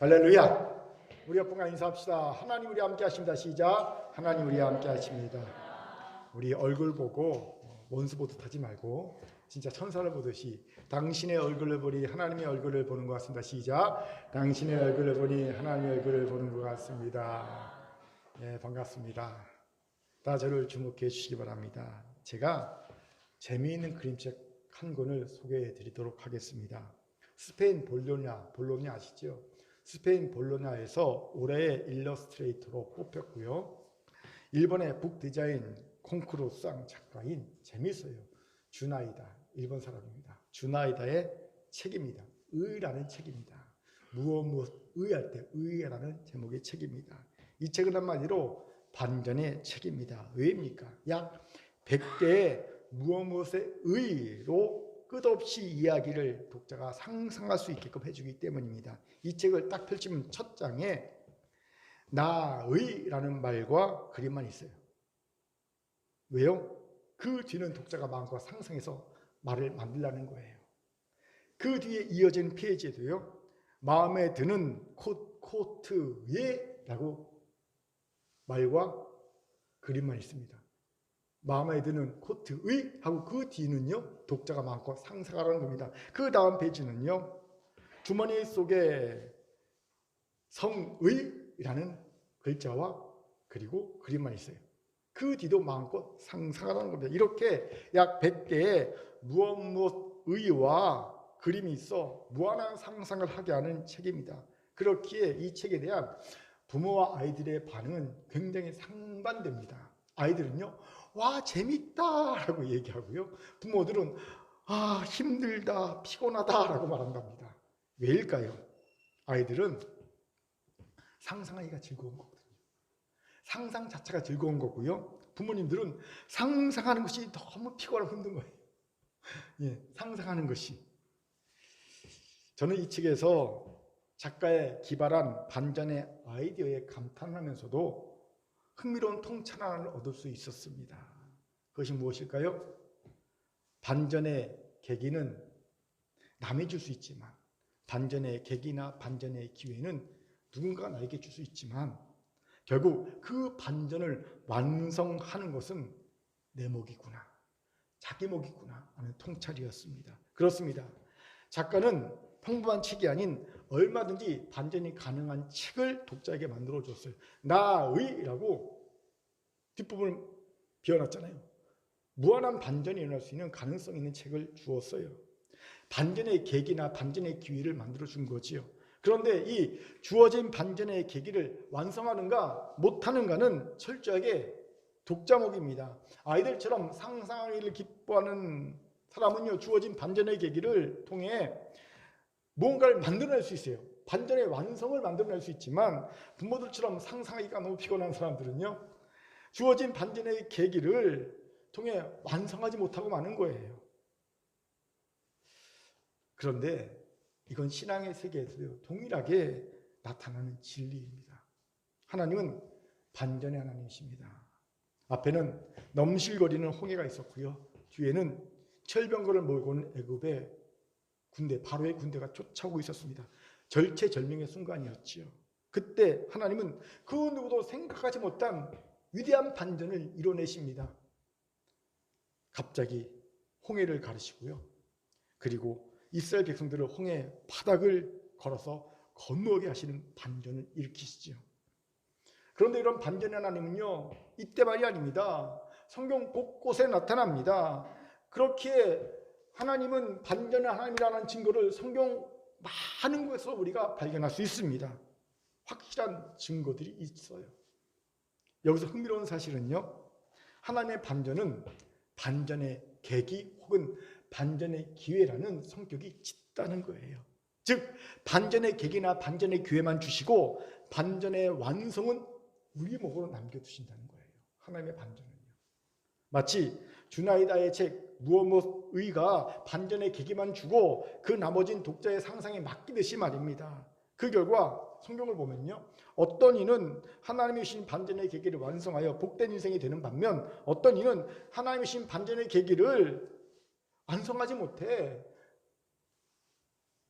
할렐루야. 우리 옆분과 인사합시다. 하나님 우리 함께 하십니다. 시작. 하나님 우리 함께 하십니다. 우리 얼굴 보고 원수 보듯 하지 말고 진짜 천사를 보듯이 당신의 얼굴을 보니 하나님의 얼굴을 보는 것 같습니다. 시작. 당신의 얼굴을 보니 하나님의 얼굴을 보는 것 같습니다. 네, 반갑습니다. 다 저를 주목해 주시기 바랍니다. 제가 재미있는 그림책 한 권을 소개해 드리도록 하겠습니다. 스페인 볼로냐 아시죠? 스페인 볼로냐에서 올해의 일러스트레이터로 뽑혔고요. 일본의 북 디자인 콩쿠르상 작가인 재밌어요. 주나이다, 일본 사람입니다. 주나이다의 책입니다. 의라는 책입니다. 무엇 의할 때 의라는 제목의 책입니다. 이 책은 한마디로 반전의 책입니다. 왜입니까? 약 100개의 무엇의 의로 끝없이 이야기를 독자가 상상할 수 있게끔 해주기 때문입니다. 이 책을 딱 펼치면 첫 장에 나의라는 말과 그림만 있어요. 왜요? 그 뒤는 독자가 마음껏 상상해서 말을 만들라는 거예요. 그 뒤에 이어진 페이지에도요, 마음에 드는 코트에 라고 말과 그림만 있습니다. 마음에 드는 코트의 하고 그 뒤는요, 독자가 마음껏 상상하라는 겁니다. 그 다음 페이지는요, 주머니 속에 성의라는 글자와 그리고 그림만 있어요. 그 뒤도 마음껏 상상하라는 겁니다. 이렇게 약 100개의 무엇 의와 그림이 있어 무한한 상상을 하게 하는 책입니다. 그렇기에 이 책에 대한 부모와 아이들의 반응은 굉장히 상반됩니다. 아이들은요, 와 재밌다 라고 얘기하고요, 부모들은 아 힘들다 피곤하다 라고 말한답니다. 왜일까요? 아이들은 상상하기가 즐거운 거거든요. 상상 자체가 즐거운 거고요, 부모님들은 상상하는 것이 너무 피곤하고 힘든 거예요. 예, 상상하는 것이. 저는 이 책에서 작가의 기발한 반전의 아이디어에 감탄하면서도 흥미로운 통찰을 얻을 수 있었습니다. 그것이 무엇일까요? 반전의 계기는 남이 줄 수 있지만, 반전의 계기나 반전의 기회는 누군가가 나에게 줄 수 있지만, 결국 그 반전을 완성하는 것은 내 몫이구나, 자기 몫이구나 하는 통찰이었습니다. 그렇습니다. 작가는 평범한 책이 아닌 얼마든지 반전이 가능한 책을 독자에게 만들어줬어요. 나의라고 뒷부분을 비워놨잖아요. 무한한 반전이 일어날 수 있는 가능성 있는 책을 주었어요. 반전의 계기나 반전의 기회를 만들어준 거지요. 그런데 이 주어진 반전의 계기를 완성하는가 못하는가는 철저하게 독자목입니다. 아이들처럼 상상하기를 기뻐하는 사람은요, 주어진 반전의 계기를 통해 무언가를 만들어낼 수 있어요. 반전의 완성을 만들어낼 수 있지만, 부모들처럼 상상하기가 너무 피곤한 사람들은요, 주어진 반전의 계기를 통해 완성하지 못하고 마는 거예요. 그런데 이건 신앙의 세계에서도 동일하게 나타나는 진리입니다. 하나님은 반전의 하나님이십니다. 앞에는 넘실거리는 홍해가 있었고요, 뒤에는 철병거를 몰고 온 애굽의 군대, 바로의 군대가 쫓아오고 있었습니다. 절체절명의 순간이었지요. 그때 하나님은 그 누구도 생각하지 못한 위대한 반전을 이뤄내십니다. 갑자기 홍해를 가르시고요, 그리고 이스라엘 백성들을 홍해 바닥을 걸어서 건너게 하시는 반전을 일으키시죠. 그런데 이런 반전의 하나님은요, 이때만이 아닙니다. 성경 곳곳에 나타납니다. 그렇기에 하나님은 반전의 하나님이라는 증거를 성경 많은 곳에서 우리가 발견할 수 있습니다. 확실한 증거들이 있어요. 여기서 흥미로운 사실은요, 하나님의 반전은 반전의 계기 혹은 반전의 기회라는 성격이 짙다는 거예요. 즉 반전의 계기나 반전의 기회만 주시고 반전의 완성은 우리 몫으로 남겨두신다는 거예요. 하나님의 반전은요, 마치 주나이다의 책 무엇의가 반전의 계기만 주고 그 나머진 독자의 상상에 맡기듯이 말입니다. 그 결과 성경을 보면요, 어떤 이는 하나님이 주신 반전의 계기를 완성하여 복된 인생이 되는 반면, 어떤 이는 하나님이 주신 반전의 계기를 완성하지 못해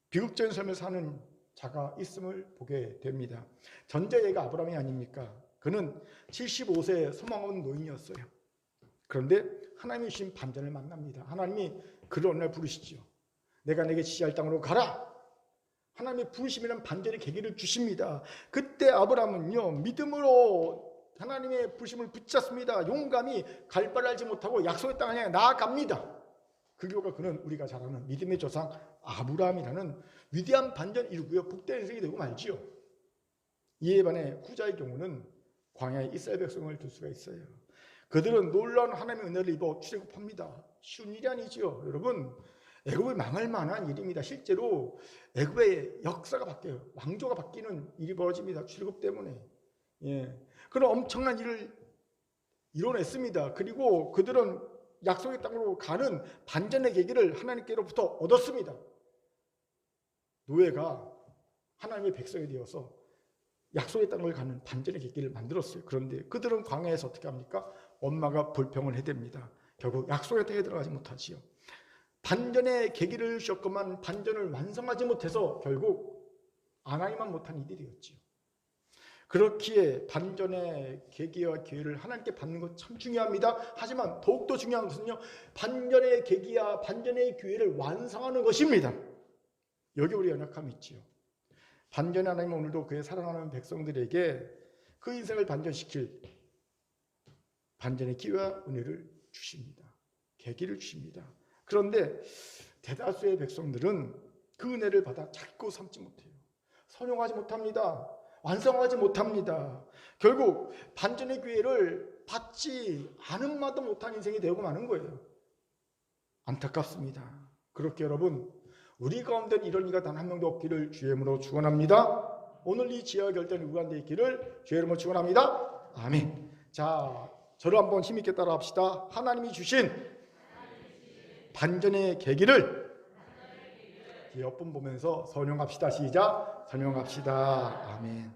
비극적인 삶을 사는 자가 있음을 보게 됩니다. 전제애가 아브라함이 아닙니까? 그는 75세 소망없는 노인이었어요. 그런데 하나님이 주신 반전을 만납니다. 하나님이 그를 어느 날 부르시죠. 내가 내게 지시할 땅으로 가라. 하나님의 부르심이란 반전의 계기를 주십니다. 그때 아브라함은요, 믿음으로 하나님의 부르심을 붙잡습니다. 용감히 갈 바를 알지 못하고 약속의 땅을 향해 나아갑니다. 그 결과 그는 우리가 잘 아는 믿음의 조상 아브라함이라는 위대한 반전을 이루고요, 복된 인생이 되고 말지요. 이에 반해 후자의 경우는 광야에 이스라엘 백성을 둘 수가 있어요. 그들은 놀라운 하나님의 은혜를 입어 출애굽합니다. 쉬운 일이 아니죠. 여러분, 애굽이 망할 만한 일입니다. 실제로 애굽의 역사가 바뀌어요. 왕조가 바뀌는 일이 벌어집니다. 출애굽 때문에. 그런 엄청난 일을 이뤄냈습니다. 그리고 그들은 약속의 땅으로 가는 반전의 계기를 하나님께로부터 얻었습니다. 노예가 하나님의 백성이 되어서 약속의 땅을 가는 반전의 계기를 만들었어요. 그런데 그들은 광야에서 어떻게 합니까? 엄마가 불평을 해댑니다. 결국 약속의 땅에 들어가지 못하지요. 반전의 계기를 주셨건만 반전을 완성하지 못해서 결국 안하기만 못한 일이 되었지요. 그렇기에 반전의 계기와 기회를 하나님께 받는 것 참 중요합니다. 하지만 더욱더 중요한 것은요, 반전의 계기와 반전의 기회를 완성하는 것입니다. 여기 우리 연약함이 있지요. 반전의 하나님은 오늘도 그의 사랑하는 백성들에게 그 인생을 반전시킬 반전의 기회와 은혜를 주십니다. 계기를 주십니다. 그런데 대다수의 백성들은 그 은혜를 받아 찾고 삼지 못해요. 선용하지 못합니다. 완성하지 못합니다. 결국 반전의 기회를 받지 않은 마도 못한 인생이 되고 마는 거예요. 안타깝습니다. 그렇게 여러분, 우리 가운데는 이런 이가 단 한 명도 없기를 주의 이름으로 축원합니다. 오늘 이 지혜와 결단이 우리 가운데 있기를 주의 이름으로 축원합니다. 아멘. 자, 저를 한번 힘있게 따라 합시다. 하나님이 주신 반전의 계기를 옆분 보면서 선용합시다. 시작. 선용합시다. 아멘.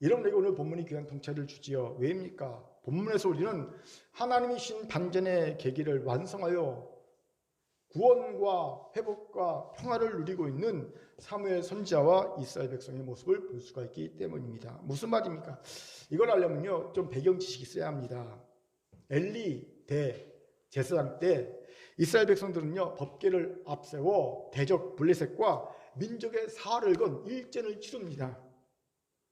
여러분에게 오늘 본문이 귀한 통찰을 주지요. 왜입니까? 본문에서 우리는 하나님이 주신 반전의 계기를 완성하여 구원과 회복과 평화를 누리고 있는 사무엘 선지자와 이스라엘 백성의 모습을 볼 수가 있기 때문입니다. 무슨 말입니까? 이걸 알려면요, 좀 배경 지식이 있어야 합니다. 엘리 대제사장 때 이스라엘 백성들은요, 법궤를 앞세워 대적 블레셋과 민족의 사활을 건 일전을 치릅니다.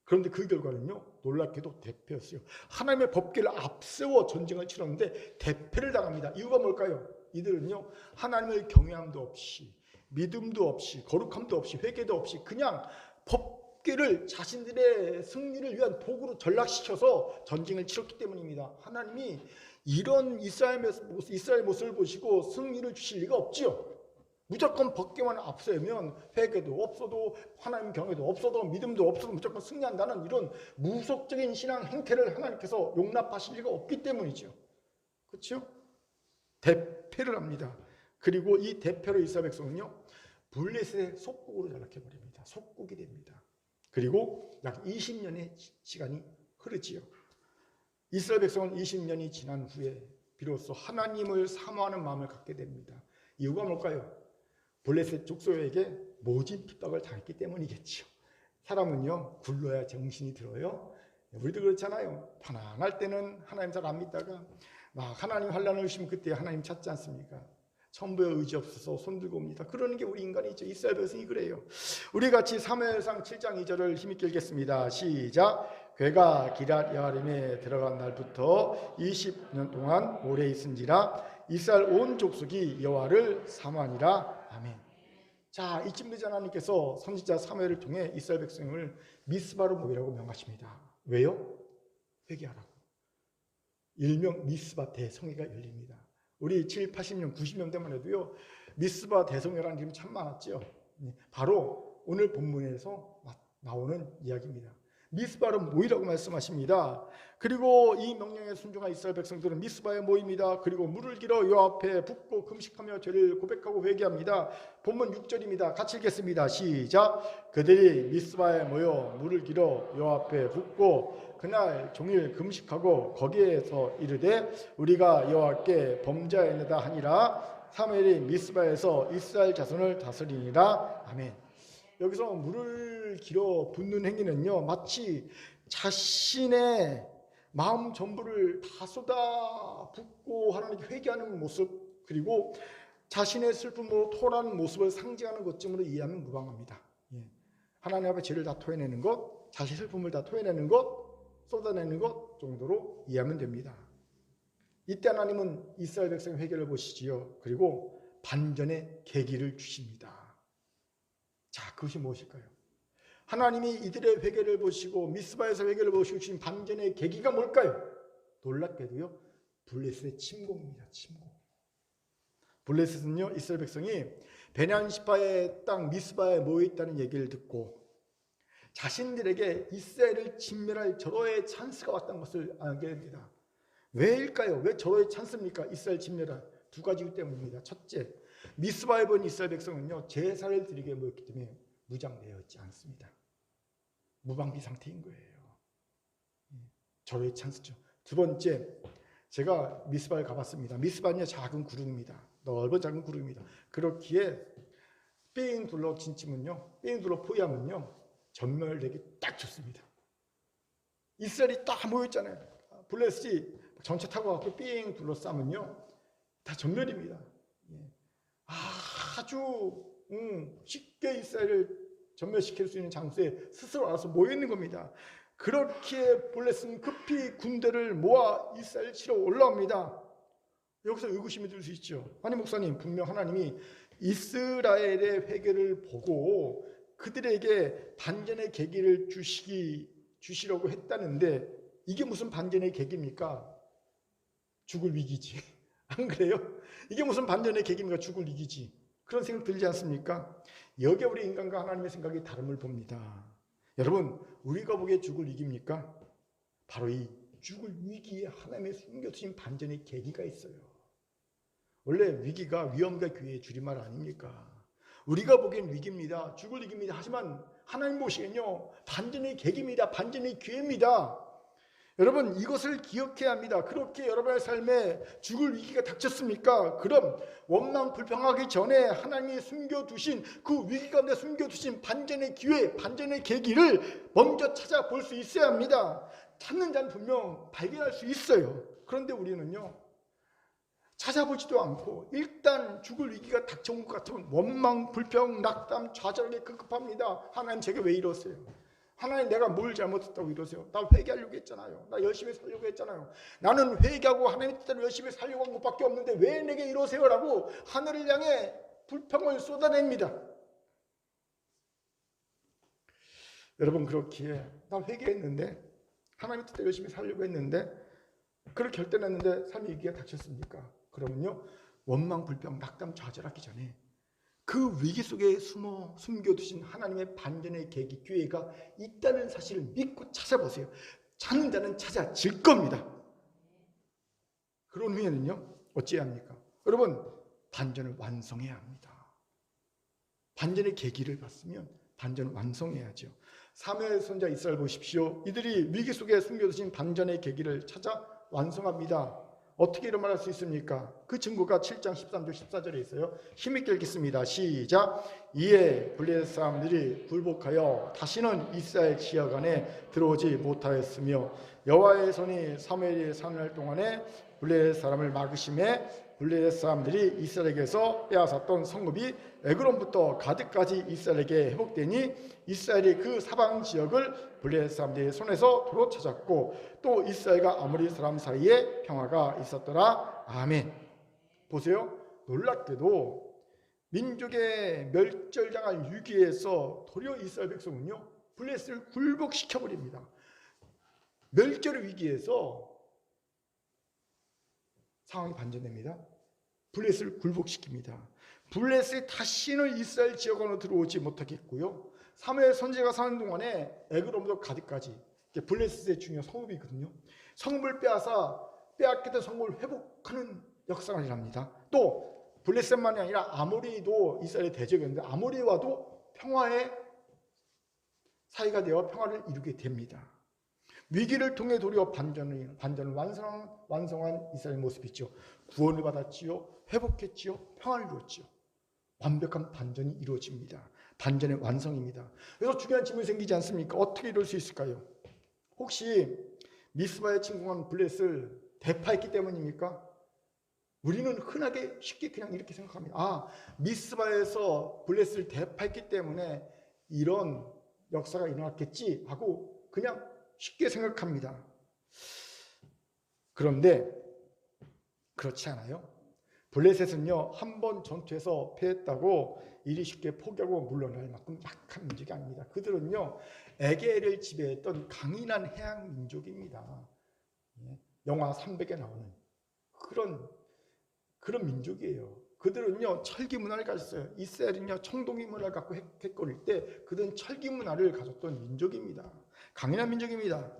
그런데 그 결과는요, 놀랍게도 대패였어요. 하나님의 법궤를 앞세워 전쟁을 치렀는데 대패를 당합니다. 이유가 뭘까요? 이들은요, 하나님을 경외함도 없이, 믿음도 없이, 거룩함도 없이, 회개도 없이 그냥 법궤를 자신들의 승리를 위한 도구로 전락시켜서 전쟁을 치렀기 때문입니다. 하나님이 이런 이스라엘 모습을 보시고 승리를 주실 리가 없지요. 무조건 법궤만 앞서면 회개도 없어도 하나님 경외도 없어도 믿음도 없어도 무조건 승리한다는 이런 무속적인 신앙 행태를 하나님께서 용납하실 리가 없기 때문이죠. 그렇죠? 대패를 합니다. 그리고 이 대패로 이스라엘 백성은요, 블레셋의 속국으로 전락해버립니다. 속국이 됩니다. 그리고 약 20년의 시간이 흐르지요. 이스라엘 백성은 20년이 지난 후에 비로소 하나님을 사모하는 마음을 갖게 됩니다. 이유가 뭘까요? 블레셋 족속에게 모진 핍박을 당했기 때문이겠죠. 사람은요, 굴러야 정신이 들어요. 우리도 그렇잖아요. 편안할 때는 하나님 잘 안 믿다가 막 하나님 환난을 오시면 그때 하나님 찾지 않습니까? 천부에 의지 없어서 손들고 옵니다. 그러는 게 우리 인간이죠. 이스라엘 백성이 그래요. 우리 같이 사무엘상 7장 2절을 힘있게 읽겠습니다. 시작. 괴가 기럇 여아림에 들어간 날부터 20년 동안 오래 있은지라 이스라엘 온 족속이 여호와를 사모하니라. 아멘. 자, 이쯤 되자 하나님께서 선지자 사무엘을 통해 이스라엘 백성을 미스바로 모이라고 명하십니다. 왜요? 회개하라고. 일명 미스바 대성회가 열립니다. 우리 7, 80년, 90년대만 해도요, 미스바 대성회라는 이름이 참 많았죠. 바로 오늘 본문에서 나오는 이야기입니다. 미스바로 모이라고 말씀하십니다. 그리고 이 명령에 순종한 이스라엘 백성들은 미스바에 모입니다. 그리고 물을 길어 요 앞에 붓고 금식하며 죄를 고백하고 회개합니다. 본문 6절입니다. 같이 읽겠습니다. 시작. 그들이 미스바에 모여 물을 길어 요 앞에 붓고 그날 종일 금식하고 거기에서 이르되 우리가 여호와께 범죄하였나이다 하니라. 사무엘이 미스바에서 이스라엘 자손을 다스리니라. 아멘. 여기서 물을 길어 붓는 행위는요, 마치 자신의 마음 전부를 다 쏟아 붓고 하나님께 회개하는 모습, 그리고 자신의 슬픔으로 토하는 모습을 상징하는 것쯤으로 이해하면 무방합니다. 하나님 앞에 죄를 다 토해내는 것, 자신의 슬픔을 다 토해내는 것, 쏟아내는 것 정도로 이해하면 됩니다. 이때 하나님은 이스라엘 백성의 회개를 보시지요. 그리고 반전의 계기를 주십니다. 자, 그것이 무엇일까요? 하나님이 이들의 회개를 보시고 미스바에서 회개를 보시고 주신 반전의 계기가 뭘까요? 놀랍게도요, 블레셋의 침공입니다. 침공. 블레셋은요, 이스라엘 백성이 베냐민 지파의 땅 미스바에 모여 있다는 얘기를 듣고 자신들에게 이스라엘을 진멸할 절호의 찬스가 왔다는 것을 알게 됩니다. 왜일까요? 왜 절호의 찬스입니까? 이스라엘 진멸할 두 가지 이유 때문입니다. 첫째, 미스바에 본 이스라엘 백성은요, 제사를 드리게 모였기 때문에 무장되어 있지 않습니다. 무방비 상태인 거예요. 절호의 찬스죠. 두 번째, 제가 미스바를 가봤습니다. 미스바는 작은 구름입니다. 넓은 작은 구름입니다. 그렇기에 삥 둘러 진치면요, 삥 둘러 포위하면요, 전멸되기 딱 좋습니다. 이스라엘이 딱 모여있잖아요. 블레셋이 전차 타고 가고 삥 둘러싸면요, 다 전멸입니다. 아주 쉽게 이스라엘을 전멸시킬 수 있는 장소에 스스로 알아서 모여있는 겁니다. 그렇기에 블레셋은 급히 군대를 모아 이스라엘 치러 올라옵니다. 여기서 의구심이 들 수 있죠. 아니 목사님, 분명 하나님이 이스라엘의 회개를 보고 그들에게 반전의 계기를 주시려고 했다는데 이게 무슨 반전의 계기입니까? 죽을 위기지. 안 그래요? 이게 무슨 반전의 계기입니까? 죽을 위기지. 그런 생각 들지 않습니까? 여기에 우리 인간과 하나님의 생각이 다름을 봅니다. 여러분, 우리가 보기에 죽을 위기입니까? 바로 이 죽을 위기에 하나님의 숨겨두신 반전의 계기가 있어요. 원래 위기가 위험과 기회의 줄임말 아닙니까? 우리가 보기엔 위기입니다. 죽을 위기입니다. 하지만 하나님 보시기엔요, 반전의 계기입니다. 반전의 기회입니다. 여러분, 이것을 기억해야 합니다. 그렇게 여러분의 삶에 죽을 위기가 닥쳤습니까? 그럼 원망 불평하기 전에 하나님이 숨겨두신 그 위기 가운데 숨겨두신 반전의 기회, 반전의 계기를 먼저 찾아볼 수 있어야 합니다. 찾는 자는 분명 발견할 수 있어요. 그런데 우리는요, 찾아보지도 않고 일단 죽을 위기가 닥쳐온 것 같으면 원망, 불평, 낙담, 좌절하게 급급합니다. 하나님, 제게 왜 이러세요? 하나님, 내가 뭘 잘못했다고 이러세요? 나 회개하려고 했잖아요. 나 열심히 살려고 했잖아요. 나는 회개하고 하나님의 뜻대로 열심히 살려고 한 것밖에 없는데 왜 내게 이러세요? 라고 하늘을 향해 불평을 쏟아냅니다. 여러분, 그렇기에 나 회개했는데 하나님의 뜻대로 열심히 살려고 했는데 그걸 결단했는데 삶의 위기가 닥쳤습니까? 그러면요, 원망, 불평, 낙담, 좌절하기 전에 그 위기 속에 숨겨두신 하나님의 반전의 계기, 기회가 있다는 사실을 믿고 찾아보세요. 찾는 자는 찾아질 겁니다. 그런 후에는요, 어찌해야 합니까? 여러분, 반전을 완성해야 합니다. 반전의 계기를 봤으면 반전을 완성해야죠. 사무엘 선지자 이스라엘 보십시오. 이들이 위기 속에 숨겨두신 반전의 계기를 찾아 완성합니다. 어떻게 이런 말할 수 있습니까? 그 증거가 7장 13절 14절에 있어요. 힘있게 읽겠습니다. 시작. 이에 블레셋 사람들이 굴복하여 다시는 이스라엘 지역 안에 들어오지 못하였으며 여호와의 손이 사무엘이 사는 날 동안에 블레셋 사람을 막으심에 블레셋 사람들이 이스라엘에게서 빼앗았던 성읍이 에그론부터 가드까지 이스라엘에게 회복되니 이스라엘이 그 사방 지역을 블레셋 사람들의 손에서 도로 찾았고 또 이스라엘과 아모리 사람 사이에 평화가 있었더라. 아멘. 보세요. 놀랍게도 민족의 멸절당할 위기에서 도리어 이스라엘 백성은요, 블레셋을 굴복시켜버립니다. 멸절의 위기에서 상황이 반전됩니다. 블레셋을 굴복시킵니다. 블레셋이 다시는 이스라엘 지역 안으로 들어오지 못하겠고요. 사무엘 선지자가 사는 동안에 에그론부터 가드까지 블레셋의 중요한 성읍이거든요. 성읍을 빼앗게 된 성읍을 회복하는 역사가 일어납니다. 또 블레셋만이 아니라 아모리도 이스라엘의 대적이었는데 아모리와도 평화의 사이가 되어 평화를 이루게 됩니다. 위기를 통해 도리어 반전을 완성한 이스라엘 모습이죠. 구원을 받았지요. 회복했지요. 평화를 이루었지요. 완벽한 반전이 이루어집니다. 반전의 완성입니다. 그래서 중요한 질문이 생기지 않습니까? 어떻게 이럴 수 있을까요? 혹시 미스바에 침공한 블레셋을 대파했기 때문입니까? 우리는 흔하게 쉽게 그냥 이렇게 생각합니다. 아, 미스바에서 블레셋을 대파했기 때문에 이런 역사가 일어났겠지 하고 그냥 쉽게 생각합니다. 그런데 그렇지 않아요. 블레셋은요, 한 번 전투에서 패했다고 이리 쉽게 포기하고 물러날 만큼 약한 민족이 아닙니다. 그들은요, 에게를 지배했던 강인한 해양 민족입니다. 영화 300에 나오는 그런 민족이에요. 그들은요, 철기 문화를 가졌어요. 이스라엘은요, 청동기 문화를 갖고 핵거릴 때 그들은 철기 문화를 가졌던 민족입니다. 강인한 민족입니다.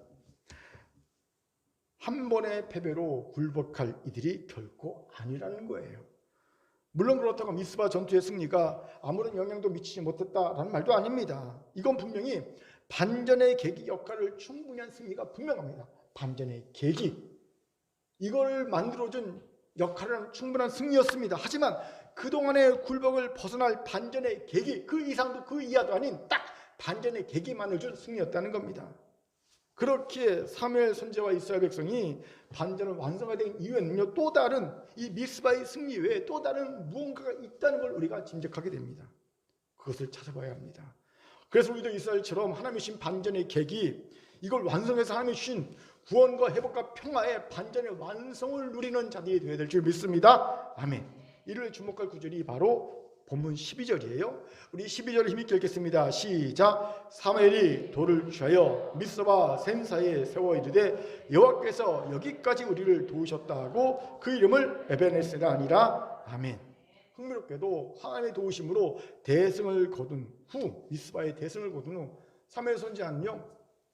한 번의 패배로 굴복할 이들이 결코 아니라는 거예요. 물론 그렇다고 미스바 전투의 승리가 아무런 영향도 미치지 못했다라는 말도 아닙니다. 이건 분명히 반전의 계기 역할을 충분히 한 승리가 분명합니다. 반전의 계기. 이걸 만들어준 역할은 충분한 승리였습니다. 하지만 그동안의 굴복을 벗어날 반전의 계기, 그 이상도 그 이하도 아닌 딱 반전의 계기만을 준 승리였다는 겁니다. 그렇게 사무엘 선지자와 이스라엘 백성이 반전을 완성화된 이유에는요, 또 다른 이 미스바의 승리 외에 또 다른 무언가가 있다는 걸 우리가 짐작하게 됩니다. 그것을 찾아봐야 합니다. 그래서 우리도 이스라엘처럼 하나님이 주신 반전의 계기, 이걸 완성해서 하나님이 주신 구원과 회복과 평화의 반전의 완성을 누리는 자들이 되어야 될 줄 믿습니다. 아멘. 이를 주목할 구절이 바로 본문 12절이에요. 우리 12절을 힘있게 읽겠습니다. 시작. 사무엘이 돌을 취하여 미스바 샘 사이에 세워 이르되 여호와께서 여기까지 우리를 도우셨다고 그 이름을 에베네스가 아니라. 아멘. 흥미롭게도 하나님의 도우심으로 대승을 거둔 후, 미스바의 대승을 거둔 후 사무엘 선지자는요,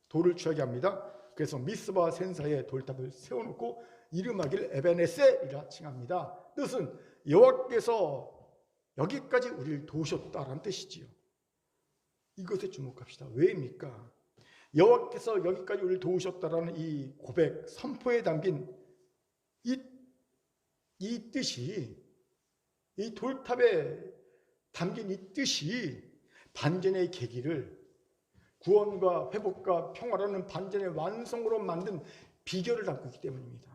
돌을 취하게 합니다. 그래서 미스바 샘 사이에 돌탑을 세워놓고 이름하기를 에베네스이라 칭합니다. 뜻은 여호와께서 여기까지 우리를 도우셨다라는 뜻이지요. 이것에 주목합시다. 왜입니까? 여호와께서 여기까지 우리를 도우셨다라는 이 고백, 선포에 담긴 이 뜻이, 이 돌탑에 담긴 이 뜻이 반전의 계기를, 구원과 회복과 평화라는 반전의 완성으로 만든 비결을 담고 있기 때문입니다.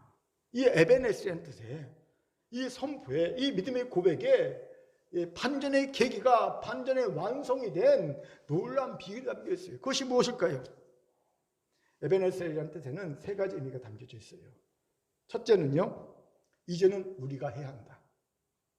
이 에베네스라는 뜻에, 이 선포에, 이 믿음의 고백에 반전의 계기가, 반전의 완성이 된 놀라운 비밀이 담겨 있어요. 그것이 무엇일까요? 에베네셀이라는 뜻에는 세 가지 의미가 담겨져 있어요. 첫째는요, 이제는 우리가 해야 한다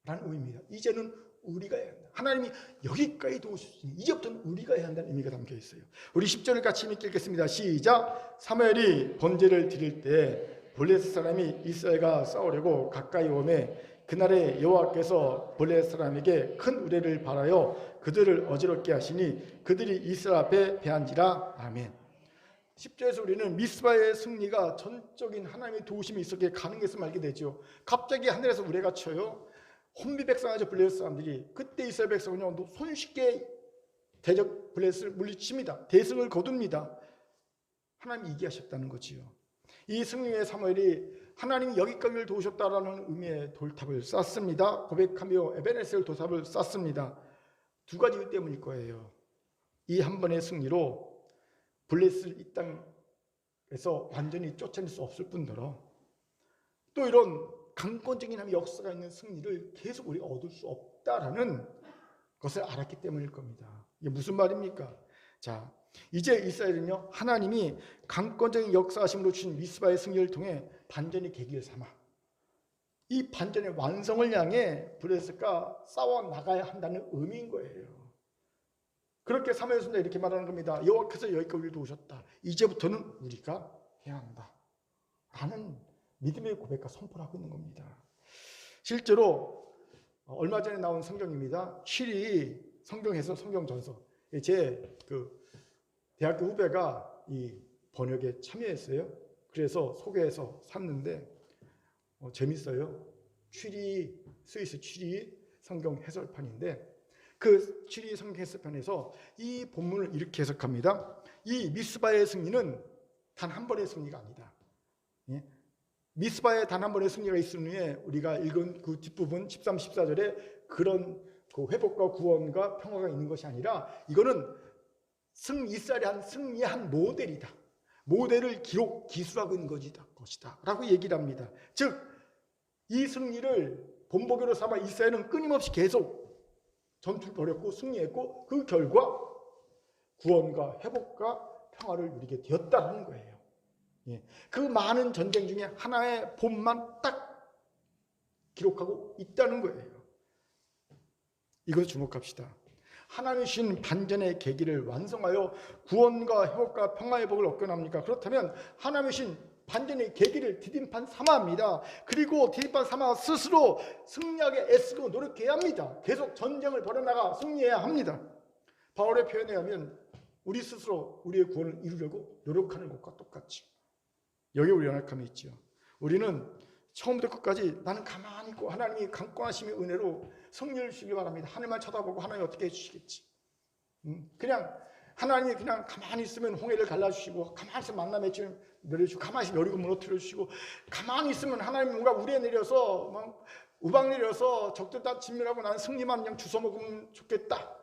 라는 의미입니다. 이제는 우리가 해야 한다. 하나님이 여기까지 도우셨으니 이제부터는 우리가 해야 한다는 의미가 담겨 있어요. 우리 10절을 같이 읽겠습니다. 시작. 사무엘이 번제를 드릴 때 블레셋 사람이 이스라엘과 싸우려고 가까이 오매 그날에 여호와께서 블레셋 사람에게 큰 우레를 발하여 그들을 어지럽게 하시니 그들이 이스라엘 앞에 패한지라. 아멘. 10절에서 우리는 미스바의 승리가 전적인 하나님의 도우심이 있었기에 가능했음을 알게 되죠. 갑자기 하늘에서 우레가 쳐요. 혼비 백성하죠. 블레셋 사람들이. 그때 이스라엘 백성은요, 손쉽게 대적 블레셋을 물리칩니다. 대승을 거둡니다. 하나님이 이기하셨다는 거지요. 이 승리의 사무엘이 하나님이 여기까지를 도우셨다라는 의미의 돌탑을 쌓습니다. 고백하며 에베네셀 돌탑을 쌓습니다. 두 가지 이유 때문일 거예요. 이 한 번의 승리로 블레셋을 이 땅에서 완전히 쫓아낼 수 없을 뿐더러 또 이런 강권적인 하나님의 역사가 있는 승리를 계속 우리가 얻을 수 없다라는 것을 알았기 때문일 겁니다. 이게 무슨 말입니까? 자, 이제 이스라엘은요, 하나님이 강권적인 역사하심으로 주신 미스바의 승리를 통해 반전의 계기를 삼아 이 반전의 완성을 향해 블레셋과 싸워 나가야 한다는 의미인 거예요. 그렇게 사무엘 선지자가 이렇게 말하는 겁니다. 여호와께서 여기까지 우리를 도우셨다. 이제부터는 우리가 해야 한다 라는 믿음의 고백과 선포를 하고 있는 겁니다. 실제로 얼마 전에 나온 성경입니다. 쉬리 성경 해설 성경 전서. 제 대학교 후배가 이 번역에 참여했어요. 그래서 소개해서 샀는데 재밌어요. 스위스 취리 성경 해설판인데 그 취리 성경 해설판에서 이 본문을 이렇게 해석합니다. 이 미스바의 승리는 단 한 번의 승리가 아니다. 미스바에 단 한 번의 승리가 있은 후에 우리가 읽은 그 뒷부분 13, 14절에 그런 그 회복과 구원과 평화가 있는 것이 아니라 이거는 이스라엘의 승리의 모델이다. 모델을 기술하고 있는 것이다 라고 얘기를 합니다. 즉 이 승리를 본보기로 삼아 이스라엘은 끊임없이 계속 전투를 벌였고 승리했고 그 결과 구원과 회복과 평화를 누리게 되었다는 거예요. 그 많은 전쟁 중에 하나의 본만 딱 기록하고 있다는 거예요. 이것을 주목합시다. 하나님이 주신 반전의 계기를 완성하여 구원과 회복과 평화의 복을 얻게 합니까? 그렇다면 하나님이 주신 반전의 계기를 디딤판 삼아합니다. 그리고 디딤판 삼아 스스로 승리하게 애쓰고 노력해야 합니다. 계속 전쟁을 벌여나가 승리해야 합니다. 바울의 표현에 의하면 우리 스스로 우리의 구원을 이루려고 노력하는 것과 똑같이 여기에 우리 연약함이 있죠. 우리는 처음부터 끝까지 나는 가만히 있고 하나님이 강권하심의 은혜로 승리를 주시기 바랍니다. 하늘만 쳐다보고 하나님이 어떻게 해주시겠지. 그냥 하나님이 그냥 가만히 있으면 홍해를 갈라주시고 가만히 있으면 만나 맺히면 내려주시고 가만히 있으면 여리고 무너뜨려 주시고 가만히 있으면 하나님이 뭔가 우리에 내려서 막 우박 내려서 적들 다 진멸하고 나는 승리만 그냥 주워 먹으면 좋겠다.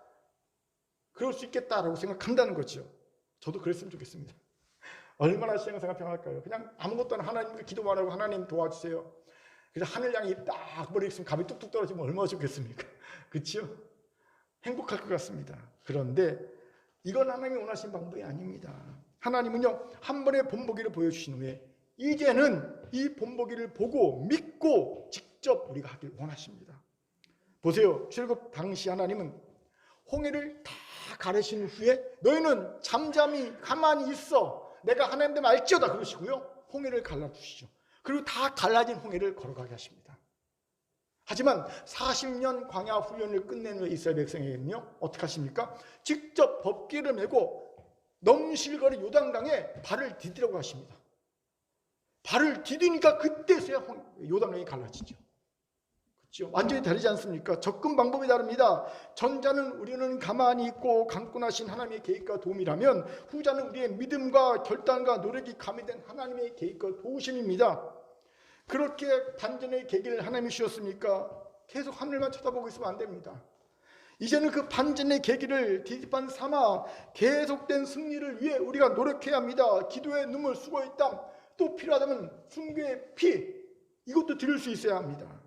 그럴 수 있겠다라고 생각한다는 거죠. 저도 그랬으면 좋겠습니다. 얼마나 신앙생활 평화할까요? 그냥 아무것도 안 하나님께 기도만 하고 하나님 도와주세요. 그래서 하늘 향이 딱 머리 있으면 감이 뚝뚝 떨어지면 얼마나 좋겠습니까? 그렇죠? 행복할 것 같습니다. 그런데 이건 하나님이 원하신 방법이 아닙니다. 하나님은요 한 번의 본보기를 보여주신 후에 이제는 이 본보기를 보고 믿고 직접 우리가 하길 원하십니다. 보세요. 출애굽 당시 하나님은 홍해를 다 가르신 후에 너희는 잠잠히 가만히 있어. 내가 하나님 됨 알지어다 그러시고요. 홍해를 갈라주시죠. 그리고 다 갈라진 홍해를 걸어가게 하십니다. 하지만 40년 광야 훈련을 끝낸 후에 이스라엘 백성에게는요 어떻게 하십니까? 직접 법궤를 메고 넘실거리 요단강에 발을 디디라고 하십니다. 발을 디디니까 그때서야 요단강이 갈라지죠. 그렇죠? 완전히 다르지 않습니까? 접근 방법이 다릅니다. 전자는 우리는 가만히 있고 강권하신 하나님의 계획과 도움이라면 후자는 우리의 믿음과 결단과 노력이 가미된 하나님의 계획과 도우심입니다. 그렇게 반전의 계기를 하나님이 주셨습니까? 계속 하늘만 쳐다보고 있으면 안 됩니다. 이제는 그 반전의 계기를 디딤판 삼아 계속된 승리를 위해 우리가 노력해야 합니다. 기도의 눈물, 수고의 땀, 또 필요하다면 순교의 피, 이것도 드릴 수 있어야 합니다.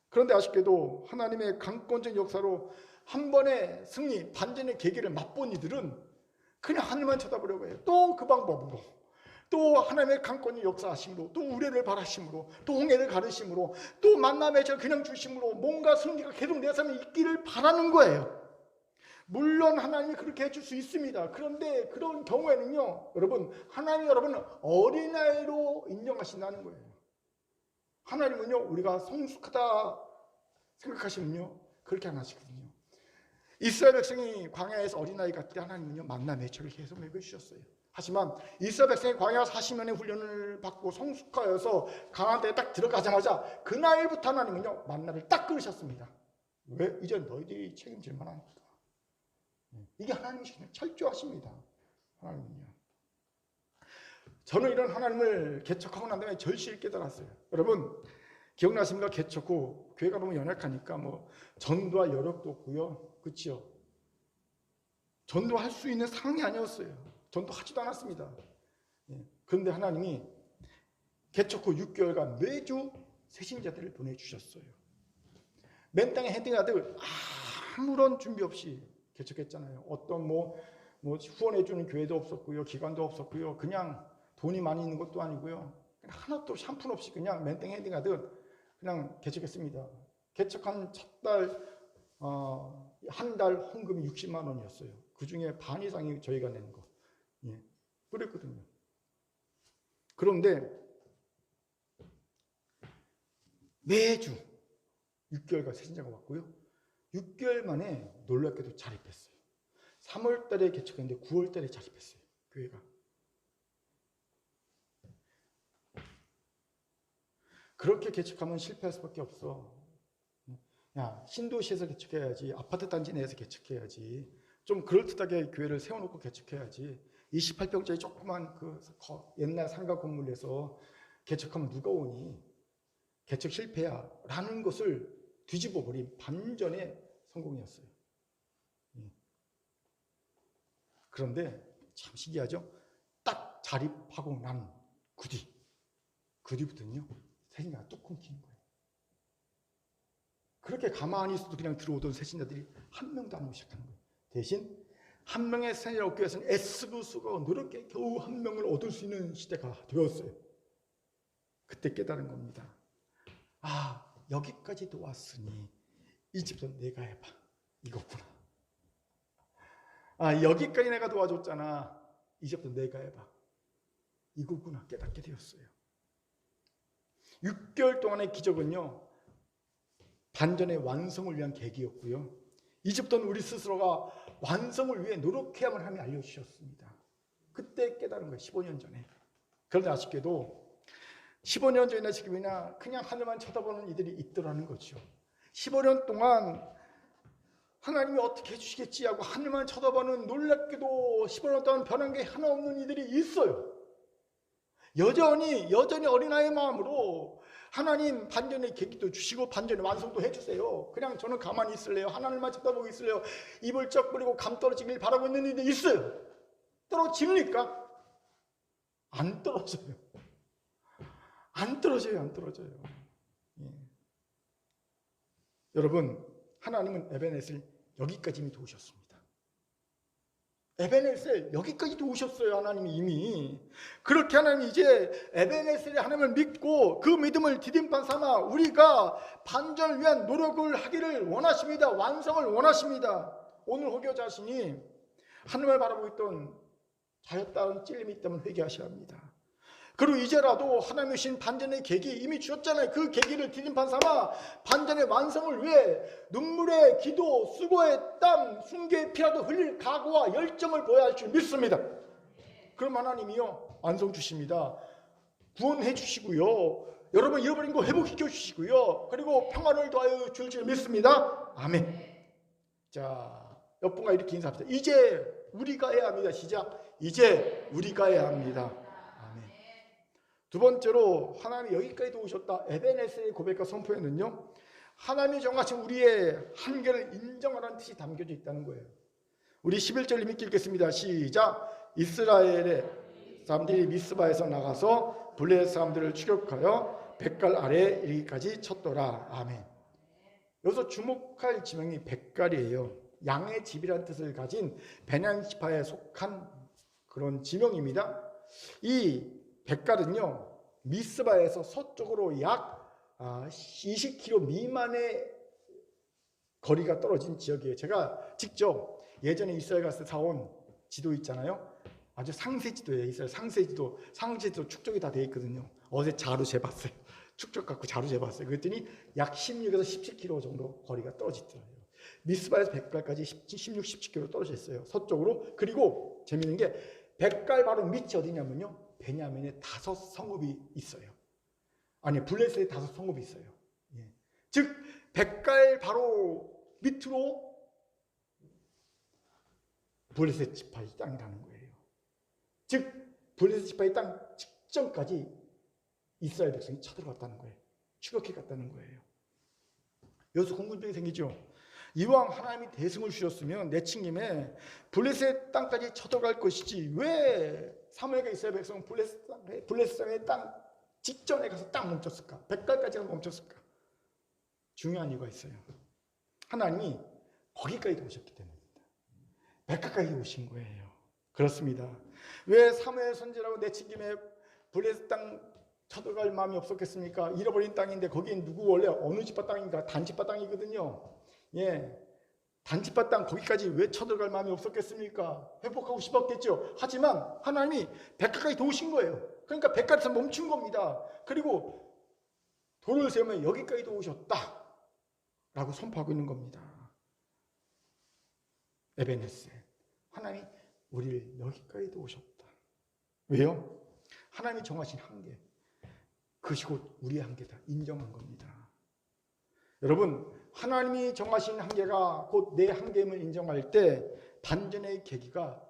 그런데 아쉽게도 하나님의 강권적 역사로 한 번의 승리, 반전의 계기를 맛본 이들은 그냥 하늘만 쳐다보려고 해요. 또 그 방법으로, 또 하나님의 강권의 역사하심으로, 또 우레를 바라심으로, 또 홍해를 가르심으로, 또 만남의 절 그냥 주심으로 뭔가 승리가 계속 내 삶에 있기를 바라는 거예요. 물론 하나님이 그렇게 해줄 수 있습니다. 그런데 그런 경우에는요, 여러분, 하나님이 여러분을 어린아이로 인정하신다는 거예요. 하나님은요 우리가 성숙하다 생각하시면요 그렇게 안 하시거든요. 이스라엘 백성이 광야에서 어린아이 같게 하나님은요 만나 매초를 계속 먹여주셨어요. 하지만 이스라엘 백성이 광야 40년의 훈련을 받고 성숙하여서 가나안 땅에 딱 들어가자마자 그날부터 하나님은요 만나를 딱 끊으셨습니다. 왜? 이제 너희들이 책임질 만하니까. 이게 하나님이시네요. 철저하십니다. 하나님은요. 저는 이런 하나님을 개척하고 난 다음에 절실히 깨달았어요. 여러분 기억나십니까? 개척 후 교회가 너무 연약하니까 뭐 전도할 여력도 없고요. 그렇죠? 전도할 수 있는 상황이 아니었어요. 전도하지도 않았습니다. 그런데 하나님이 개척 후 6개월간 매주 새신자들을 보내주셨어요. 맨 땅에 헤딩하들 아무런 준비 없이 개척했잖아요. 어떤 뭐 후원해주는 교회도 없었고요. 기관도 없었고요. 그냥 돈이 많이 있는 것도 아니고요. 하나도 샴푸 없이 그냥 맨땅 헤딩하듯 그냥 개척했습니다. 개척한 첫 달, 한 달 헌금이 60만 원이었어요. 그 중에 반 이상이 저희가 낸 거. 그랬거든요. 그런데 매주 6개월간 새신자가 왔고요. 6개월 만에 놀랍게도 자립했어요. 3월 달에 개척했는데 9월 달에 자립했어요. 교회가. 그렇게 개척하면 실패할 수밖에 없어. 야, 신도시에서 개척해야지. 아파트 단지 내에서 개척해야지. 좀 그럴듯하게 교회를 세워놓고 개척해야지. 28평짜리 조그만 그 옛날 상가 건물에서 개척하면 누가 오니? 개척 실패야. 라는 것을 뒤집어버린 반전의 성공이었어요. 그런데 참 신기하죠. 딱 자립하고 난 그 뒤부터는요, 세신자가 뚝 끊기는 거예요. 그렇게 가만히 있어도 그냥 들어오던 세신자들이 한 명도 안 오기 시작하는 거예요. 대신 한 명의 세신자를 얻기 위해서는 애쓰고서가 노력해 겨우 한 명을 얻을 수 있는 시대가 되었어요. 그때 깨달은 겁니다. 아, 여기까지도 왔으니 이제부터 내가 해봐. 이거구나. 아, 여기까지 내가 도와줬잖아. 이제부터 내가 해봐. 이거구나 깨닫게 되었어요. 6개월 동안의 기적은요, 반전의 완성을 위한 계기였고요. 이제부터는 우리 스스로가 완성을 위해 노력해야만 하며 알려주셨습니다. 그때 깨달은 거예요. 15년 전에. 그런데 아쉽게도 15년 전이나 지금이나 그냥 하늘만 쳐다보는 이들이 있더라는 거죠. 15년 동안 하나님이 어떻게 해주시겠지 하고 하늘만 쳐다보는, 놀랍게도 15년 동안 변한 게 하나 없는 이들이 있어요. 여전히 어린아이의 마음으로 하나님 반전의 계기도 주시고 반전의 완성도 해주세요. 그냥 저는 가만히 있을래요. 하나님만 쳐다보고 있을래요. 입을 쩍 벌리고 감 떨어지길 바라고 있는 이들이 있어요. 떨어집니까? 안 떨어져요. 안 떨어져요. 예. 여러분, 하나님은 에베네셀 여기까지 이미 도우셨습니다. 에베네셀 여기까지 도우셨어요. 하나님이 이미. 그렇게 하나님이 이제 에베네셀의 하나님을 믿고 그 믿음을 디딤판 삼아 우리가 반전을 위한 노력을 하기를 원하십니다. 완성을 원하십니다. 오늘 혹여 자신이 하나님을 바라보고 있던 자였다는 찔림이 있다면 회개하셔야 합니다. 그리고 이제라도 하나님이 주신 반전의 계기 이미 주셨잖아요. 그 계기를 디딤판 삼아 반전의 완성을 위해 눈물의 기도, 수고의 땀, 순개의 피라도 흘릴 각오와 열정을 보여야 할 줄 믿습니다. 그럼 하나님이요, 완성 주십니다. 구원해 주시고요, 여러분 잃어버린 거 회복시켜 주시고요, 그리고 평안을 더하여 줄 줄 믿습니다. 아멘. 자, 옆분과 이렇게 인사합니다. 이제 우리가 해야 합니다. 시작. 이제 우리가 해야 합니다. 두 번째로 하나님이 여기까지 도우셨다. 에베네셀의 고백과 선포에는요, 하나님이 정하신 우리의 한계를 인정하라는 뜻이 담겨져 있다는 거예요. 우리 11절 읽기 읽겠습니다. 시작. 이스라엘의 사람들이 미스바에서 나가서 블레셋 사람들을 추격하여 벳갈 아래에 이르기까지 쳤더라. 아멘. 여기서 주목할 지명이 벳갈이에요. 양의 집이라는 뜻을 가진 베냐민 지파에 속한 그런 지명입니다. 이 벳갈은요, 미스바에서 서쪽으로 약 20km 미만의 거리가 떨어진 지역이에요. 제가 직접 예전에 이스라엘 갔을 때 사온 지도 있잖아요. 아주 상세 지도예요. 이스라엘 상세 지도 축적이 다 돼 있거든요. 어제 자루 재봤어요. 축적 갖고 자루 재봤어요. 그랬더니 약 16에서 17km 정도 거리가 떨어지더라고요. 미스바에서 벳갈까지 16, 17km 떨어져 있어요. 서쪽으로. 그리고 재밌는 게 벳갈 바로 밑이 어디냐면요, 베냐민에 5 성읍이 있어요. 아니, 블레셋에 5 성읍이 있어요. 예. 즉 벳갈 바로 밑으로 블레셋 지파의 땅이라는 거예요. 즉 블레셋 지파의 땅 직전까지 이스라엘 백성이 쳐들어갔다는 거예요. 추격해 갔다는 거예요. 여기서 궁금증이 생기죠. 이왕 하나님이 대승을 주셨으면 내친김에 블레셋 땅까지 쳐들어갈 것이지 왜 사무엘과 이스라엘 백성은 블레셋 땅의 땅 직전에 가서 딱 멈췄을까? 벳갈까지 가서 멈췄을까? 중요한 이유가 있어요. 하나님이 거기까지 오셨기 때문입니다. 벳갈까지 오신 거예요. 그렇습니다. 왜 사무엘 선지자라고 내친김에 블레셋 땅 쳐들어갈 마음이 없었겠습니까? 잃어버린 땅인데 거기엔 누구 원래 어느 지파 땅인가? 단지파 땅이거든요. 예, 단지파 땅 거기까지 왜 쳐들어갈 마음이 없었겠습니까? 회복하고 싶었겠죠. 하지만 하나님이 벳갈까지 도우신 거예요. 그러니까 벳갈에서 멈춘 겁니다. 그리고 돌을 세우면 여기까지 도우셨다 라고 선포하고 있는 겁니다. 에베네셀, 하나님이 우리를 여기까지 도우셨다. 왜요? 하나님이 정하신 한계, 그것이 곧 우리의 한계다 인정한 겁니다. 여러분, 하나님이 정하신 한계가 곧 내 한계임을 인정할 때 반전의 계기가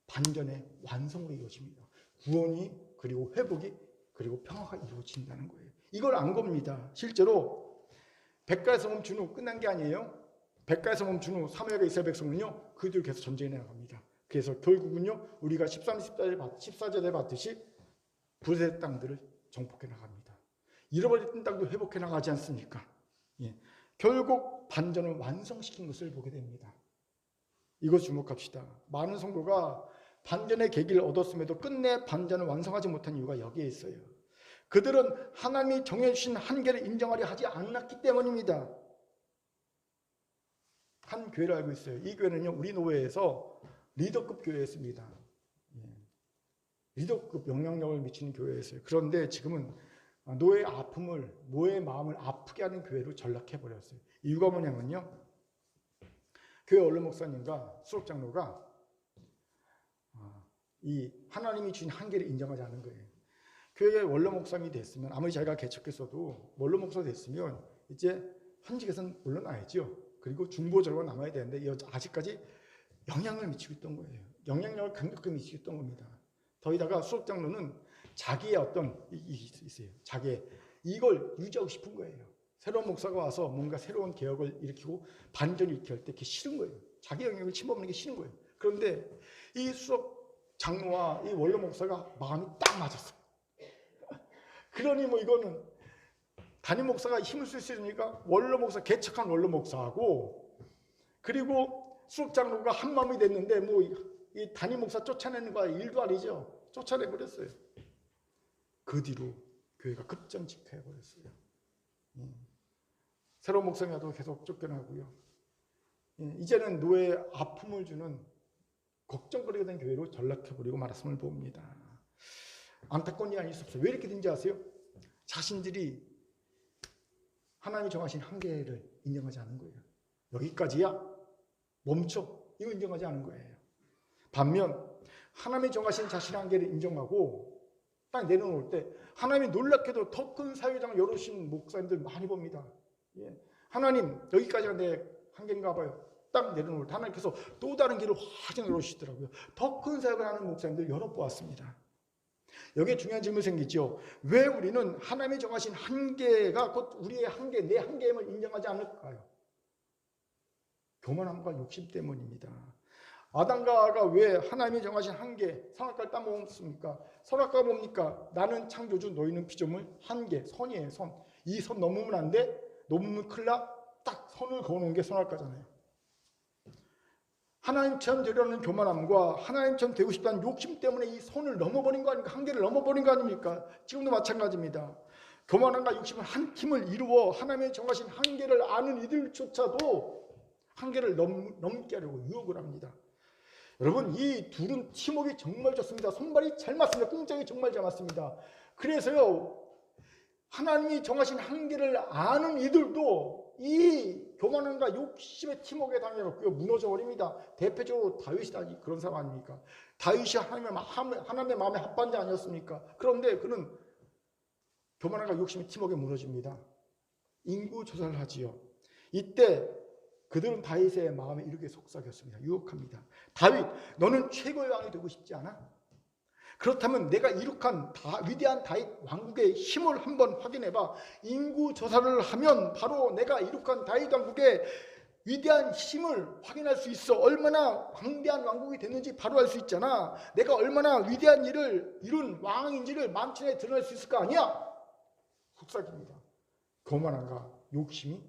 반전의 완성으로 이루어집니다. 구원이, 그리고 회복이, 그리고 평화가 이루어진다는 거예요. 이걸 안 겁니다. 실제로 벳갈에서 멈춘 후 끝난 게 아니에요. 백가에서 멈춘 후 사무엘과 이스라엘 백성은요 그 뒤로 계속 전쟁에 나갑니다. 그래서 결국은요 우리가 13, 14절에 봤듯이 브레셋 땅들을 정복해 나갑니다. 잃어버렸던 땅도 회복해 나가지 않습니까? 예. 결국 반전을 완성시킨 것을 보게 됩니다. 이것 주목합시다. 많은 성도가 반전의 계기를 얻었음에도 끝내 반전을 완성하지 못한 이유가 여기에 있어요. 그들은 하나님이 정해주신 한계를 인정하려 하지 않았기 때문입니다. 한 교회를 알고 있어요. 이 교회는요 우리 노회에서 리더급 교회였습니다. 리더급 영향력을 미치는 교회였어요. 그런데 지금은 노예의 아픔을, 노예의 마음을 아프게 하는 교회로 전락해버렸어요. 이유가 뭐냐면요 교회 원로 목사님과 수록 장로가 이 하나님이 주신 한계를 인정하지 않은 거예요. 교회의 원로 목사님이 됐으면 아무리 자기가 개척했어도 원로 목사 됐으면 이제 현직에서는 물러나야죠. 그리고 중보자로 남아야 되는데 아직까지 영향을 미치고 있던 거예요. 영향력을 강력하게 미치고 있던 겁니다. 더위다가 수록 장로는 자기의 어떤 있어요. 자기의 이걸 유지하고 싶은 거예요. 새로운 목사가 와서 뭔가 새로운 개혁을 일으키고 반전을 일으킬 때 그게 싫은 거예요. 자기 영역을 침범하는 게 싫은 거예요. 그런데 이 수록 장로와 이 원로 목사가 마음이 딱 맞았어요. 그러니 뭐 이거는 담임 목사가 힘을 쓸 수 있으니까 원로 목사, 개척한 원로 목사하고 그리고 수록 장로가 한 마음이 됐는데 뭐 이 담임 목사 쫓아내는 거 일도 아니죠. 쫓아내버렸어요. 그 뒤로 교회가 급전직해버렸어요. 새로운 목사님도 계속 쫓겨나고요. 이제는 노예의 아픔을 주는 걱정거리가 된 교회로 전락해버리고 말았음을 봅니다. 안타까운 일이 아닐 수 없어요. 왜 이렇게 된지 아세요? 자신들이 하나님이 정하신 한계를 인정하지 않은 거예요. 여기까지야? 멈춰. 이거 인정하지 않은 거예요. 반면 하나님이 정하신 자신의 한계를 인정하고 딱 내려놓을 때 하나님이 놀랍게도 더 큰 사회장을 열어주신 목사님들 많이 봅니다. 예. 하나님 여기까지가 내 한계인가 봐요. 딱 내려놓을 때 하나님께서 또 다른 길을 화장 열어주시더라고요. 더 큰 사역을 하는 목사님들 여러 보았습니다. 여기에 중요한 질문이 생기죠. 왜 우리는 하나님이 정하신 한계가 곧 우리의 한계, 내 한계임을 인정하지 않을까요? 교만함과 욕심 때문입니다. 아담과 하와가 왜 하나님이 정하신 한계, 선악과를 따먹었습니까? 선악과가 뭡니까? 나는 창조주, 너희는 피조물, 한계, 선이에요, 선. 이 선 넘으면 안 돼? 넘으면 큰일 나? 딱 선을 그어놓은 게 선악과잖아요. 하나님처럼 되려는 교만함과 하나님처럼 되고 싶다는 욕심 때문에 이 선을 넘어버린 거 아닙니까? 한계를 넘어버린 거 아닙니까? 지금도 마찬가지입니다. 교만함과 욕심은 한 팀을 이루어 하나님이 정하신 한계를 아는 이들조차도 한계를 넘게 하려고 유혹을 합니다. 여러분 이 둘은 팀워크가 정말 좋습니다. 손발이 잘 맞습니다. 꿍짝이 정말 잘 맞습니다. 그래서요 하나님이 정하신 한계를 아는 이들도 이 교만함과 욕심의 팀워크에 당해갖고 무너져 버립니다. 대표적으로 다윗이 그런 사람 아닙니까? 다윗이 하나님의 마음에 합한 자 아니었습니까? 그런데 그는 교만함과 욕심의 팀워크에 무너집니다. 인구 조사를 하지요. 이때 그들은 다윗의 마음에 이렇게 속삭였습니다. 유혹합니다. 다윗, 너는 최고의 왕이 되고 싶지 않아? 그렇다면 내가 이룩한 위대한 다윗 왕국의 힘을 한번 확인해봐. 인구 조사를 하면 바로 내가 이룩한 다윗 왕국의 위대한 힘을 확인할 수 있어. 얼마나 광대한 왕국이 됐는지 바로 알 수 있잖아. 내가 얼마나 위대한 일을 이룬 왕인지를 만천에 드러낼 수 있을 거 아니야? 속삭입니다. 교만함과 욕심이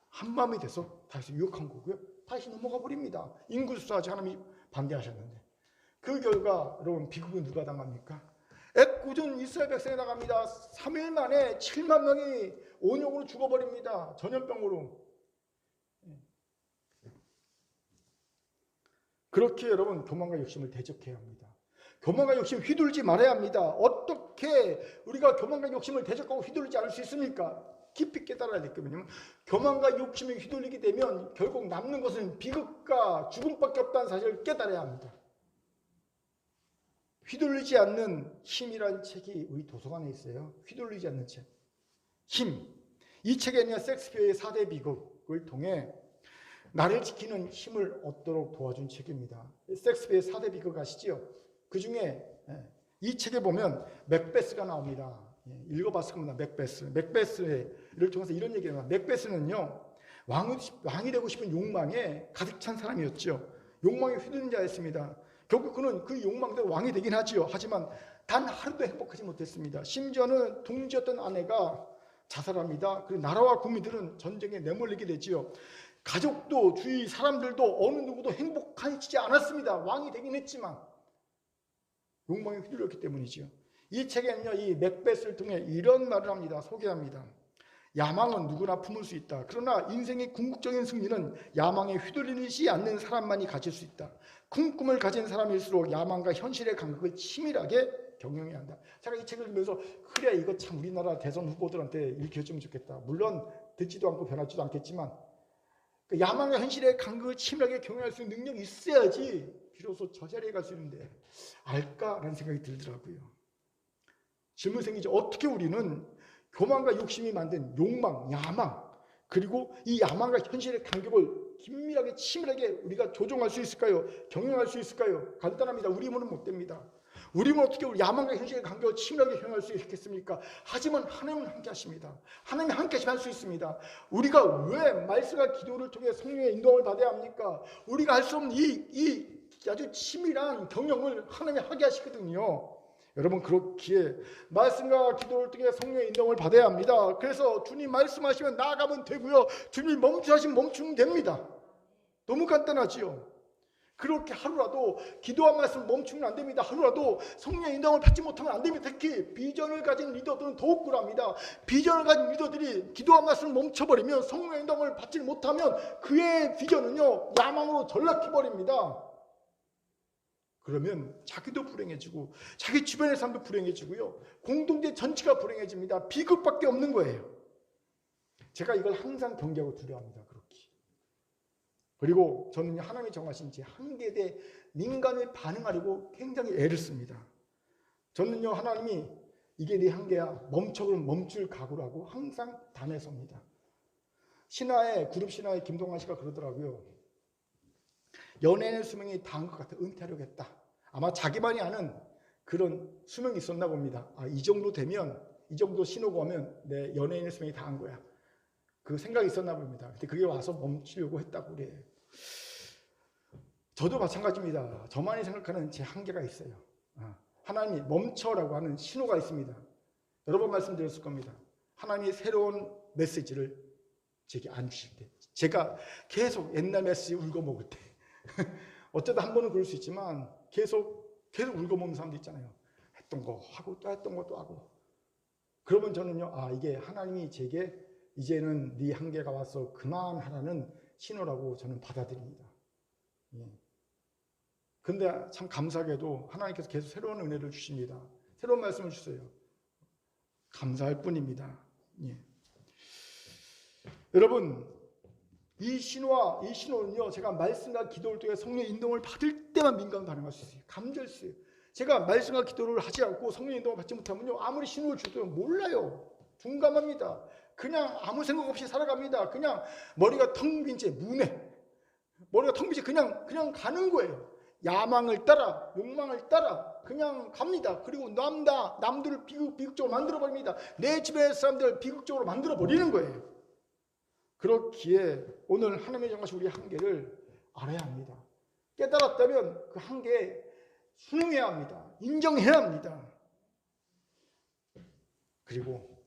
한마음이 돼서 다시 유혹한 거고요. 다시 넘어가 버립니다. 인구조사하지 하나님이 반대하셨는데. 그 결과 여러분 비극은 누가 당합니까? 애꿎은 이스라엘 백성이 나갑니다. 3일 만에 7만 명이 온역으로 죽어버립니다. 전염병으로. 그렇게 여러분 교만과 욕심을 대적해야 합니다. 교만과 욕심 휘둘지 말아야 합니다. 어떻게 우리가 교만과 욕심을 대적하고 휘둘리지 않을 수 있습니까? 깊이 깨달아야 될 게 뭐냐면 교만과 욕심에 휘둘리게 되면 결국 남는 것은 비극과 죽음밖에 없다는 사실을 깨달아야 합니다. 휘둘리지 않는 힘이라는 책이 우리 도서관에 있어요. 휘둘리지 않는 책. 힘. 이 책에는 셰익스피어의 4대 비극을 통해 나를 지키는 힘을 얻도록 도와준 책입니다. 셰익스피어의 4대 비극 아시죠? 그 중에 이 책에 보면 맥베스가 나옵니다. 읽어봤을 겁니다. 맥베스를 통해서 이런 얘기를 합니다. 맥베스는요, 왕이 되고 싶은 욕망에 가득 찬 사람이었죠. 욕망에 휘둘린 자였습니다. 결국 그는 그 욕망대로 왕이 되긴 하지요. 하지만 단 하루도 행복하지 못했습니다. 심지어는 동지였던 아내가 자살합니다. 그리고 나라와 국민들은 전쟁에 내몰리게 되지요. 가족도 주위 사람들도 어느 누구도 행복하지 않았습니다. 왕이 되긴 했지만 욕망에 휘둘렸기 때문이지요. 이 책에는요, 이 맥벳을 통해 이런 말을 합니다. 소개합니다. 야망은 누구나 품을 수 있다. 그러나 인생의 궁극적인 승리는 야망에 휘둘리지 않는 사람만이 가질 수 있다. 큰 꿈을 가진 사람일수록 야망과 현실의 간극을 치밀하게 경영해야 한다. 제가 이 책을 읽으면서 그래, 이거 참 우리나라 대선 후보들한테 읽혀주면 좋겠다. 물론 듣지도 않고 변하지도 않겠지만 그 야망과 현실의 간극을 치밀하게 경영할 수 있는 능력이 있어야지 비로소 저 자리에 갈 수 있는데 알까라는 생각이 들더라고요. 질문 생기죠. 어떻게 우리는 교만과 욕심이 만든 욕망, 야망, 그리고 이 야망과 현실의 간격을 긴밀하게 치밀하게 우리가 조정할 수 있을까요? 경영할 수 있을까요? 간단합니다. 우리 힘으로는 못 됩니다. 우리 힘은 어떻게 우리 야망과 현실의 간격을 치밀하게 경영할 수 있겠습니까? 하지만 하나님은 함께 하십니다. 하나님이 함께 하시면 할 수 있습니다. 우리가 왜 말씀과 기도를 통해 성령의 인도를 받아야 합니까? 우리가 할 수 없는 이 아주 치밀한 경영을 하나님이 하게 하시거든요. 여러분, 그렇기에 말씀과 기도를 통해 성령의 인도를 받아야 합니다. 그래서 주님 말씀하시면 나아가면 되고요. 주님 멈추시면 멈추면 됩니다. 너무 간단하지요. 그렇게 하루라도 기도와 말씀 멈추면 안 됩니다. 하루라도 성령의 인도를 받지 못하면 안 됩니다. 특히 비전을 가진 리더들은 더욱 그럽니다. 비전을 가진 리더들이 기도와 말씀을 멈춰버리면, 성령의 인도를 받지 못하면 그의 비전은요, 야망으로 전락해버립니다. 그러면 자기도 불행해지고 자기 주변의 사람도 불행해지고요. 공동체 전체가 불행해집니다. 비극밖에 없는 거예요. 제가 이걸 항상 경계하고 두려워합니다. 그렇게. 그리고 저는 하나님이 정하신 제 한계에 대해 민감히 반응하려고 굉장히 애를 씁니다. 저는요, 하나님이 이게 네 한계야, 멈춰 그러면 멈출 각오라고 항상 단에 섭니다. 그룹 신화의 김동완 씨가 그러더라고요. 연예인의 수명이 다한 것 같아. 은퇴하려고 했다. 아마 자기만이 아는 그런 수명이 있었나 봅니다. 이 정도 되면, 이 정도 신호가 오면 내 연예인의 수명이 다한 거야. 그 생각이 있었나 봅니다. 근데 그게 와서 멈추려고 했다고 그래요. 저도 마찬가지입니다. 저만이 생각하는 제 한계가 있어요. 하나님이 멈춰라고 하는 신호가 있습니다. 여러 번 말씀드렸을 겁니다. 하나님이 새로운 메시지를 제게 안 주실 때, 제가 계속 옛날 메시지 울고먹을 때, 어쩌다 한 번은 그럴 수 있지만 계속 울고먹는 사람도 있잖아요. 했던 거 하고 또 했던 것도 하고. 그러면 저는요, 이게 하나님이 제게 이제는 네 한계가 와서 그만하라는 신호라고 저는 받아들입니다. 근데 참 감사하게도 하나님께서 계속 새로운 은혜를 주십니다. 새로운 말씀을 주세요. 감사할 뿐입니다. 여러분, 이 신호는요, 제가 말씀과 기도를 통해 성령의 인도를 받을 때만 민감 반응할 수 있어요. 감지할 수 있어요. 제가 말씀과 기도를 하지 않고 성령의 인도를 받지 못하면요, 아무리 신호를 줘도 몰라요. 둔감합니다. 그냥 아무 생각 없이 살아갑니다. 그냥 머리가 텅 빈 채 무뇌. 머리가 텅 빈 채 그냥 가는 거예요. 야망을 따라, 욕망을 따라 그냥 갑니다. 그리고 남들을 비극적으로 만들어버립니다. 내 주변의 사람들을 비극적으로 만들어버리는 거예요. 그렇기에 오늘 하나님의 정하신 우리의 한계를 알아야 합니다. 깨달았다면 그 한계에 순응해야 합니다. 인정해야 합니다. 그리고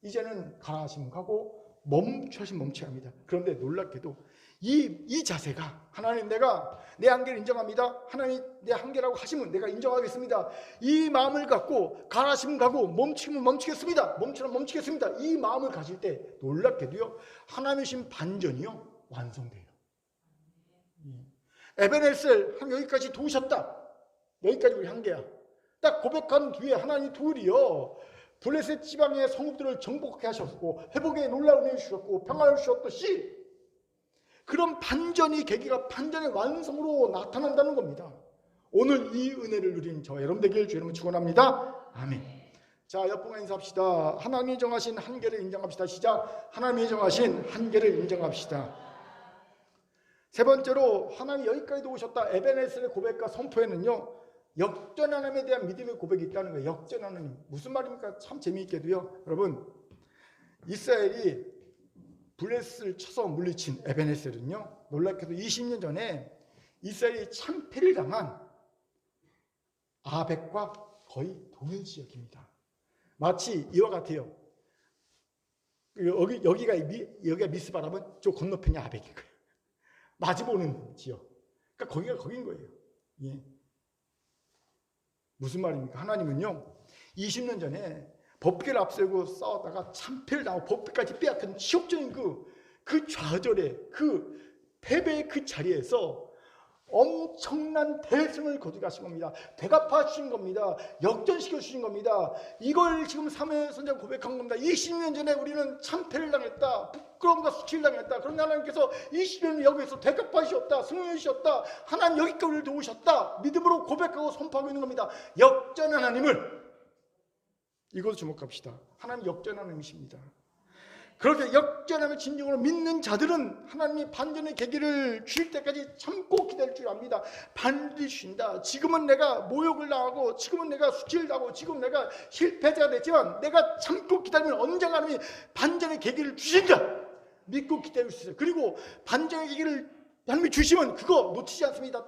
이제는 가라하시면 가고 멈춰하시면 멈춰야 합니다. 그런데 놀랍게도 이 자세가, 하나님 내가 내 한계를 인정합니다. 하나님 내 한계라고 하시면 내가 인정하겠습니다. 이 마음을 갖고 가라하시면 가고 멈추면 멈추겠습니다. 멈추면 멈추겠습니다. 이 마음을 가질 때 놀랍게도요, 하나님의 신 반전이요 완성돼요. 에베네셀 여기까지 도우셨다. 여기까지 우리 한계야. 딱 고백한 뒤에 하나님 둘이요, 블레셋 지방의 성읍들을 정복하게 하셨고 회복의 놀라운 은혜를 주셨고 평화를 주셨듯이, 그런 반전의 계기가 반전의 완성으로 나타난다는 겁니다. 오늘 이 은혜를 누린 저 여러분 되길 주의 이름으로 축원합니다. 아멘. 자, 옆분과 인사합시다. 하나님이 정하신 한계를 인정합시다. 시작. 하나님이 정하신 한계를 인정합시다. 세 번째로, 하나님이 여기까지 오셨다. 에베네셀의 고백과 선포에는요, 역전 하나님에 대한 믿음의 고백이 있다는 거예요. 역전 하나님. 무슨 말입니까? 참 재미있게도요, 여러분, 이스라엘이 블레스를 쳐서 물리친 에벤에셀은요, 놀랍게도 20년 전에 이스라엘이 참패를 당한 아벡과 거의 동일지역입니다. 마치 이와 같아요. 여기가 미스바라면 저 건너편이 아벡인 거예요. 마주보는 지역. 그러니까 거기가 거긴 거예요. 예. 무슨 말입니까? 하나님은요, 20년 전에 법궤를 앞세우고 싸우다가 참패를 당하고 법궤까지 빼앗은 치욕적인 그 좌절의 그 패배의 그 자리에서 엄청난 대승을 거두게 하신 겁니다. 되갚아 주신 겁니다. 역전시켜 주신 겁니다. 이걸 지금 사무엘 선지자가 고백한 겁니다. 20년 전에 우리는 참패를 당했다. 부끄러움과 수치를 당했다. 그런데 하나님께서 20년 여기서 되갚아 주셨다. 승리해 주셨다. 하나님 여기까지 우리를 도우셨다. 믿음으로 고백하고 선포하고 있는 겁니다. 역전한 하나님을, 이것을 주목합시다. 하나님 역전하는 하나님이십니다. 그렇게 역전하며 진정으로 믿는 자들은 하나님이 반전의 계기를 주실 때까지 참고 기다릴 줄 압니다. 반드시 주신다. 지금은 내가 모욕을 당하고, 지금은 내가 수치를 당하고, 지금 내가 실패자가 됐지만 내가 참고 기다리면 언젠가 하나님이 반전의 계기를 주신다. 믿고 기다릴 수 있어요. 그리고 반전의 계기를 하나님이 주시면 그거 놓치지 않습니다.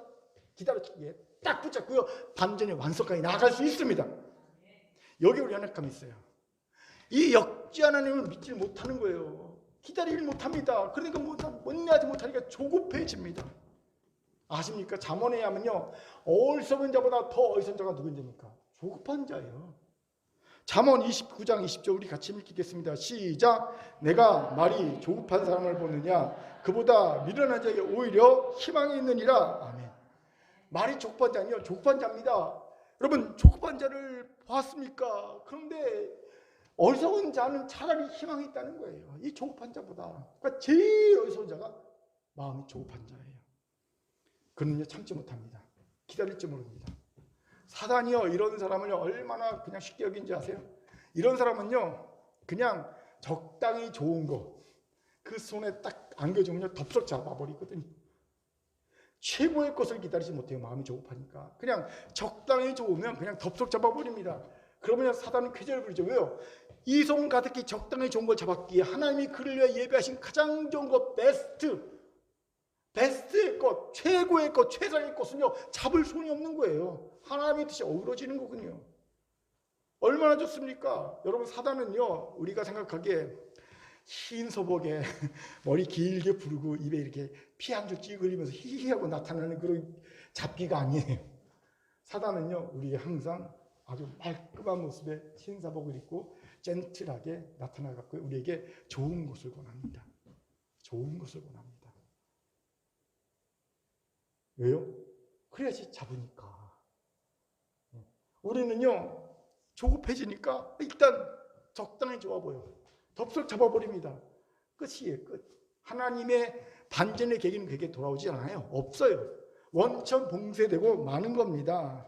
기다려주기에 딱 붙잡고요, 반전의 완성까지 나아갈 수 있습니다. 여기 우리 연약함이 있어요. 이 역전 하나님을 믿지 못하는 거예요. 기다리지 못합니다. 그러니까 원하지 못하니까 조급해집니다. 아십니까? 잠언에 하면요, 어리석은 자보다 더 어리석은 자가 누군지입니까? 조급한 자예요. 잠언 29장 20절 우리 같이 읽겠습니다. 시작. 내가 말이 조급한 사람을 보느냐? 그보다 미련한 자에게 오히려 희망이 있느니라. 아멘. 말이 조급한 자는요, 조급한 자입니다. 여러분, 조급한 자를 보았습니까? 그런데 어리석은 자는 차라리 희망이 있다는 거예요. 이 조급한 자보다. 그러니까 제일 어리석은 자가 마음이 조급한 자예요. 그는요, 참지 못합니다. 기다릴 줄 모릅니다. 사단이요, 이런 사람을요, 얼마나 그냥 쉽게 여긴지 아세요? 이런 사람은요, 그냥 적당히 좋은 거 그 손에 딱 안겨주면요, 덥석 잡아버리거든요. 최고의 것을 기다리지 못해요. 마음이 조급하니까. 그냥 적당히 좋으면 그냥 덥석 잡아버립니다. 그러면 사단은 쾌재를 부리죠. 왜요? 이 손 가득히 적당히 좋은 걸 잡았기에 하나님이 그를 위해 예배하신 가장 좋은 것, 베스트의 것, 최고의 것, 최상의 것은요, 잡을 손이 없는 거예요. 하나님의 뜻이 어우러지는 거군요. 얼마나 좋습니까? 여러분, 사단은요, 우리가 생각하기에 흰 소복에 머리 길게 부르고 입에 이렇게 피 한 줄 찌 흘리면서 히히하고 나타나는 그런 잡기가 아니에요. 사단은요, 우리에게 항상 아주 말끔한 모습에 흰 사복을 입고 젠틀하게 나타나갖고 우리에게 좋은 것을 원합니다. 좋은 것을 원합니다. 왜요? 그래야지 잡으니까. 우리는요, 조급해지니까 일단 적당히 좋아 보여. 덥석 잡아버립니다. 끝이에요, 끝. 하나님의 반전의 계기는 그에게 돌아오지 않아요. 없어요. 원천 봉쇄되고 마는 겁니다.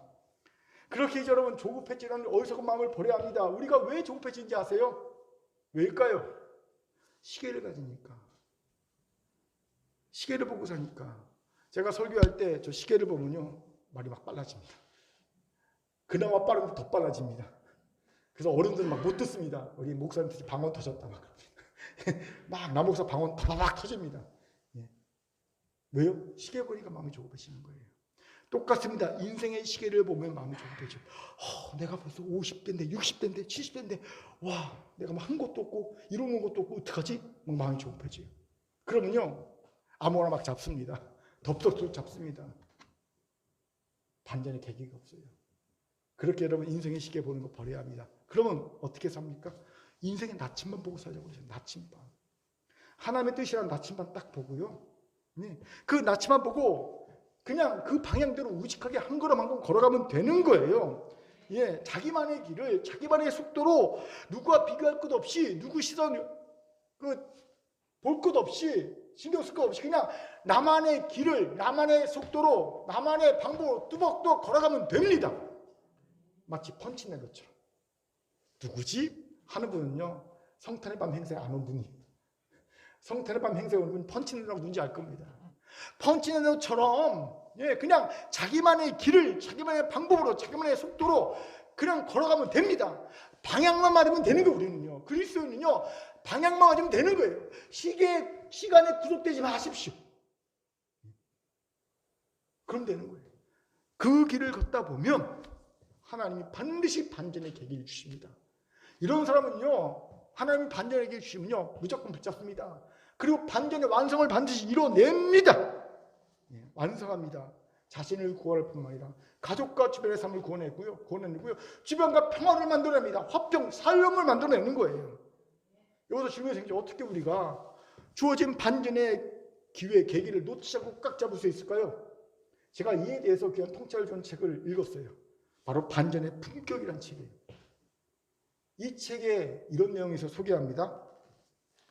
그렇게 이제 여러분, 조급해지는 어리석은 마음을 버려야 합니다. 우리가 왜 조급해지는지 아세요? 왜일까요? 시계를 가지니까. 시계를 보고 사니까. 제가 설교할 때 저 시계를 보면요, 말이 막 빨라집니다. 그나마 빠르면 더 빨라집니다. 그래서 어른들은 막 못 듣습니다. 우리 목사님들이 방언 터졌다 막 막 남목사 방언 파바박 터집니다. 예. 왜요? 시계 보니까 마음이 조급해지는 거예요. 똑같습니다. 인생의 시계를 보면 마음이 조급해져. 내가 벌써 50대인데 60대인데 70대인데 와, 내가 한 것도 없고 이루는 것도 없고 어떡하지? 막 마음이 조급해져요. 그러면요, 아무거나 막 잡습니다. 덥석덥석 잡습니다. 반전의 계기가 없어요. 그렇게 여러분, 인생의 시계 보는 거 버려야 합니다. 그러면 어떻게 삽니까? 인생의 나침반 보고 살려고 그러죠. 나침반. 하나님의 뜻이라는 나침반 딱 보고요. 네. 그 나침반 보고 그냥 그 방향대로 우직하게 한 걸음 한 걸음 걸어가면 되는 거예요. 예, 자기만의 길을 자기만의 속도로 누구와 비교할 것 없이, 누구 시선 볼 것 없이, 신경 쓸 것 없이 그냥 나만의 길을 나만의 속도로 나만의 방법으로 뚜벅뚜벅 걸어가면 됩니다. 마치 펀치낸 것처럼. 누구지? 하는 분은요, 성탄의 밤 행사에 안 온 분이, 성탄의 밤 행사에 온 분은 펀치낸다고 누군지 알 겁니다. 펀치낸 것처럼 예, 그냥 자기만의 길을 자기만의 방법으로 자기만의 속도로 그냥 걸어가면 됩니다. 방향만 맞으면 되는 거예요. 우리는요, 그리스도인은요, 방향만 맞으면 되는 거예요. 시간에 구속되지 마십시오. 그럼 되는 거예요. 그 길을 걷다 보면 하나님이 반드시 반전의 계기를 주십니다. 이런 사람은요, 하나님이 반전의 계기를 주시면요, 무조건 붙잡습니다. 그리고 반전의 완성을 반드시 이뤄냅니다. 완성합니다. 자신을 구원할 뿐만 아니라 가족과 주변의 삶을 구원해내고요, 주변과 평화를 만들어냅니다. 화평, 살림을 만들어내는 거예요. 여기서 질문이 생기죠. 어떻게 우리가 주어진 반전의 기회, 계기를 놓치지 않고 꽉 잡을 수 있을까요? 제가 이에 대해서 그냥 통찰을 준 책을 읽었어요. 바로 반전의 품격이라는 책이에요. 이 책에 이런 내용에서 소개합니다.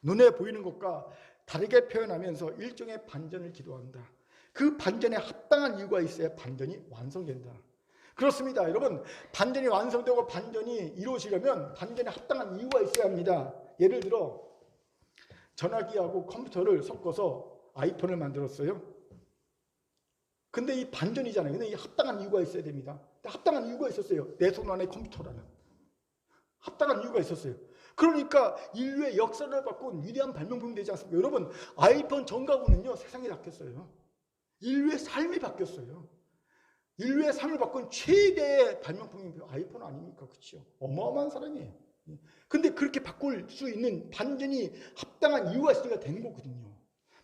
눈에 보이는 것과 다르게 표현하면서 일종의 반전을 기도한다. 그 반전에 합당한 이유가 있어야 반전이 완성된다. 그렇습니다. 여러분, 반전이 완성되고 반전이 이루어지려면 반전에 합당한 이유가 있어야 합니다. 예를 들어 전화기하고 컴퓨터를 섞어서 아이폰을 만들었어요. 근데 이 반전이잖아요. 근데 이 합당한 이유가 있어야 됩니다. 합당한 이유가 있었어요. 내 손 안에 컴퓨터라는 합당한 이유가 있었어요. 그러니까 인류의 역사를 바꾼 위대한 발명품이 되지 않습니까? 여러분, 아이폰 전가구는요, 세상이 바뀌었어요. 인류의 삶이 바뀌었어요. 인류의 삶을 바꾼 최대의 발명품이 아이폰 아닙니까? 그렇죠? 어마어마한 사람이에요. 근데 그렇게 바꿀 수 있는 반전이 합당한 이유가 있으니까 된 거거든요.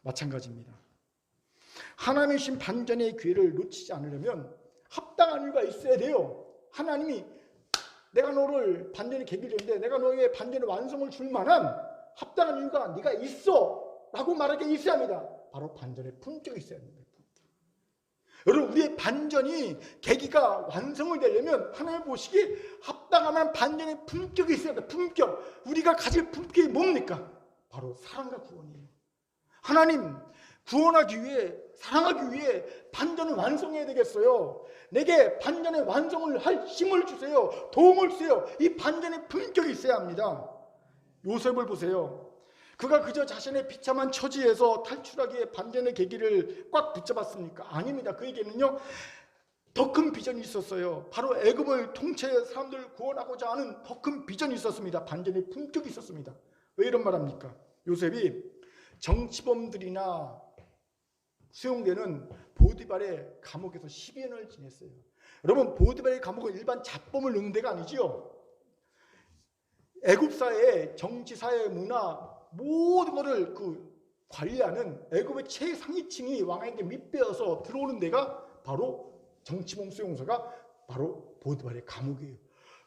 마찬가지입니다. 하나님이 주신 반전의 기회를 놓치지 않으려면 합당한 이유가 있어야 돼요. 하나님이 내가 너를 반전의 계기를 줬는데 내가 너에게 반전의 완성을 줄 만한 합당한 이유가 네가 있어 라고 말하게 있어야 합니다. 바로 반전의 품격이 있어야 합니다. 여러분, 우리의 반전이 계기가 완성을 되려면 하나님 보시기에 합당한 반전의 품격이 있어야 합니다. 품격. 우리가 가질 품격이 뭡니까? 바로 사랑과 구원이에요. 하나님, 구원하기 위해, 사랑하기 위해 반전을 완성해야 되겠어요. 내게 반전의 완성을 할 힘을 주세요. 도움을 주세요. 이 반전의 품격이 있어야 합니다. 요셉을 보세요. 그가 그저 자신의 비참한 처지에서 탈출하기에 반전의 계기를 꽉 붙잡았습니까? 아닙니다. 그에게는요, 더 큰 비전이 있었어요. 바로 애굽을 통째해 사람들을 구원하고자 하는 더 큰 비전이 있었습니다. 반전의 품격이 있었습니다. 왜 이런 말합니까? 요셉이 정치범들이나 수용되는 보디발의 감옥에서 10년을 지냈어요. 여러분, 보디발의 감옥은 일반 잡범을 넣는 데가 아니지요. 애굽 사회의 정치, 사회, 문화 모든 것을 관리하는 애굽의 최상위층이 왕에게 밑배어서 들어오는 데가 바로 정치범 수용소가 바로 보디발의 감옥이에요.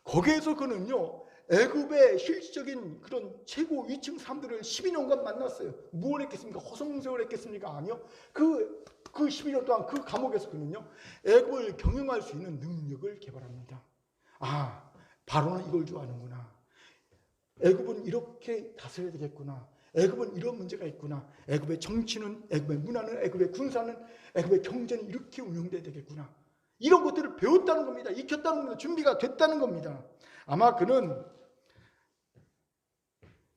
거기에서 그는요, 애굽의 실질적인 그런 최고 위층 사람들을 12년간 만났어요. 무엇을 했겠습니까? 허송세월을 했겠습니까? 아니요. 그 12년 동안 그 감옥에서 그는요, 애굽을 경영할 수 있는 능력을 개발합니다. 아, 바로는 이걸 좋아하는구나. 애굽은 이렇게 다스려야 되겠구나. 애굽은 이런 문제가 있구나. 애굽의 정치는, 애굽의 문화는, 애굽의 군사는, 애굽의 경제는 이렇게 운영돼야 되겠구나. 이런 것들을 배웠다는 겁니다. 익혔다는 겁니다. 준비가 됐다는 겁니다. 아마 그는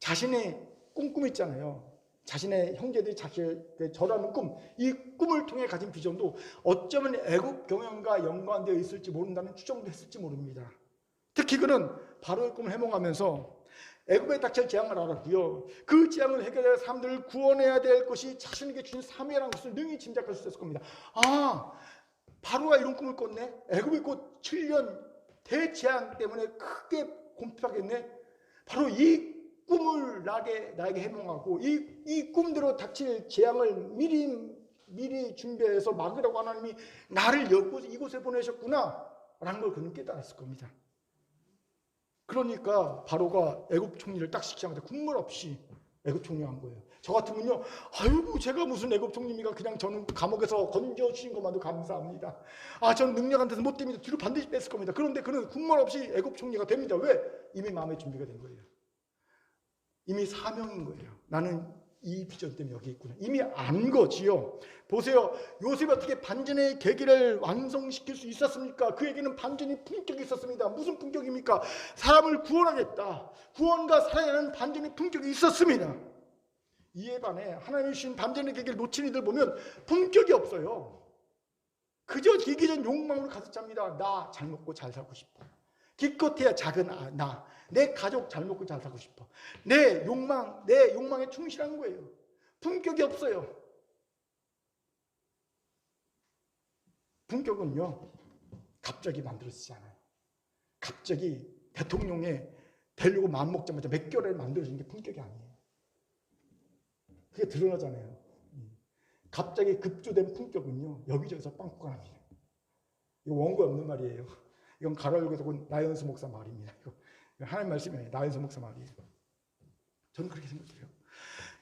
자신의 꿈 있잖아요. 자신의 형제들이 자신의 저라는 꿈, 이 꿈을 통해 가진 비전도 어쩌면 애굽 경영과 연관되어 있을지 모른다는 추정도 했을지 모릅니다. 특히 그는 바로의 꿈을 해몽하면서 애굽에 닥칠 재앙을 알았고요, 그 재앙을 해결해야 사람들을 구원해야 될 것이 자신에게 주신 사명이라는 것을 능히 짐작할 수 있을 겁니다. 아, 바로가 이런 꿈을 꿨네. 애굽이 곧 7년 대재앙 때문에 크게 곤핍하겠네. 바로 이 꿈을 나에게 해몽하고 이 꿈대로 닥칠 재앙을 미리 준비해서 막으라고 하나님이 나를 이곳에 보내셨구나 라는 걸 그는 깨달았을 겁니다. 그러니까 바로가 애굽 총리를 딱 시키자마자 국물 없이 애굽 총리한 거예요. 저 같으면요, 아이고 제가 무슨 애굽 총리입니까? 그냥 저는 감옥에서 건져주신 것만도 감사합니다. 아, 저는 능력 안 돼서 못 됩니다. 뒤로 반드시 뺐을 겁니다. 그런데 그는 국물 없이 애굽 총리가 됩니다. 왜? 이미 마음의 준비가 된 거예요. 이미 사명인 거예요. 나는 이 비전 때문에 여기 있구나. 이미 안 거지요. 보세요. 요셉이 어떻게 반전의 계기를 완성시킬 수 있었습니까? 그에게는 반전의 품격이 있었습니다. 무슨 품격입니까? 사람을 구원하겠다. 구원과 사랑하는 반전의 품격이 있었습니다. 이에 반해 하나님이 주신 반전의 계기를 놓친 이들 보면 품격이 없어요. 그저 기기적인 욕망으로 가득 찹니다. 나 잘 먹고 잘 살고 싶어. 기껏해야 작은 나, 내 가족 잘 먹고 잘 살고 싶어. 내 욕망에 충실한 거예요. 품격이 없어요. 품격은요, 갑자기 만들어지지 않아요. 갑자기 대통령에 되려고 마음먹자마자 몇 개월에 만들어지는 게 품격이 아니에요. 그게 드러나잖아요. 갑자기 급조된 품격은요, 여기저기서 빵꾸가 납니다. 이거 원고 없는 말이에요. 이건 가로 열고서 본 나연수 목사 말입니다. 이거 하나님 말씀이에요. 나연수 목사 말이에요. 저는 그렇게 생각해요.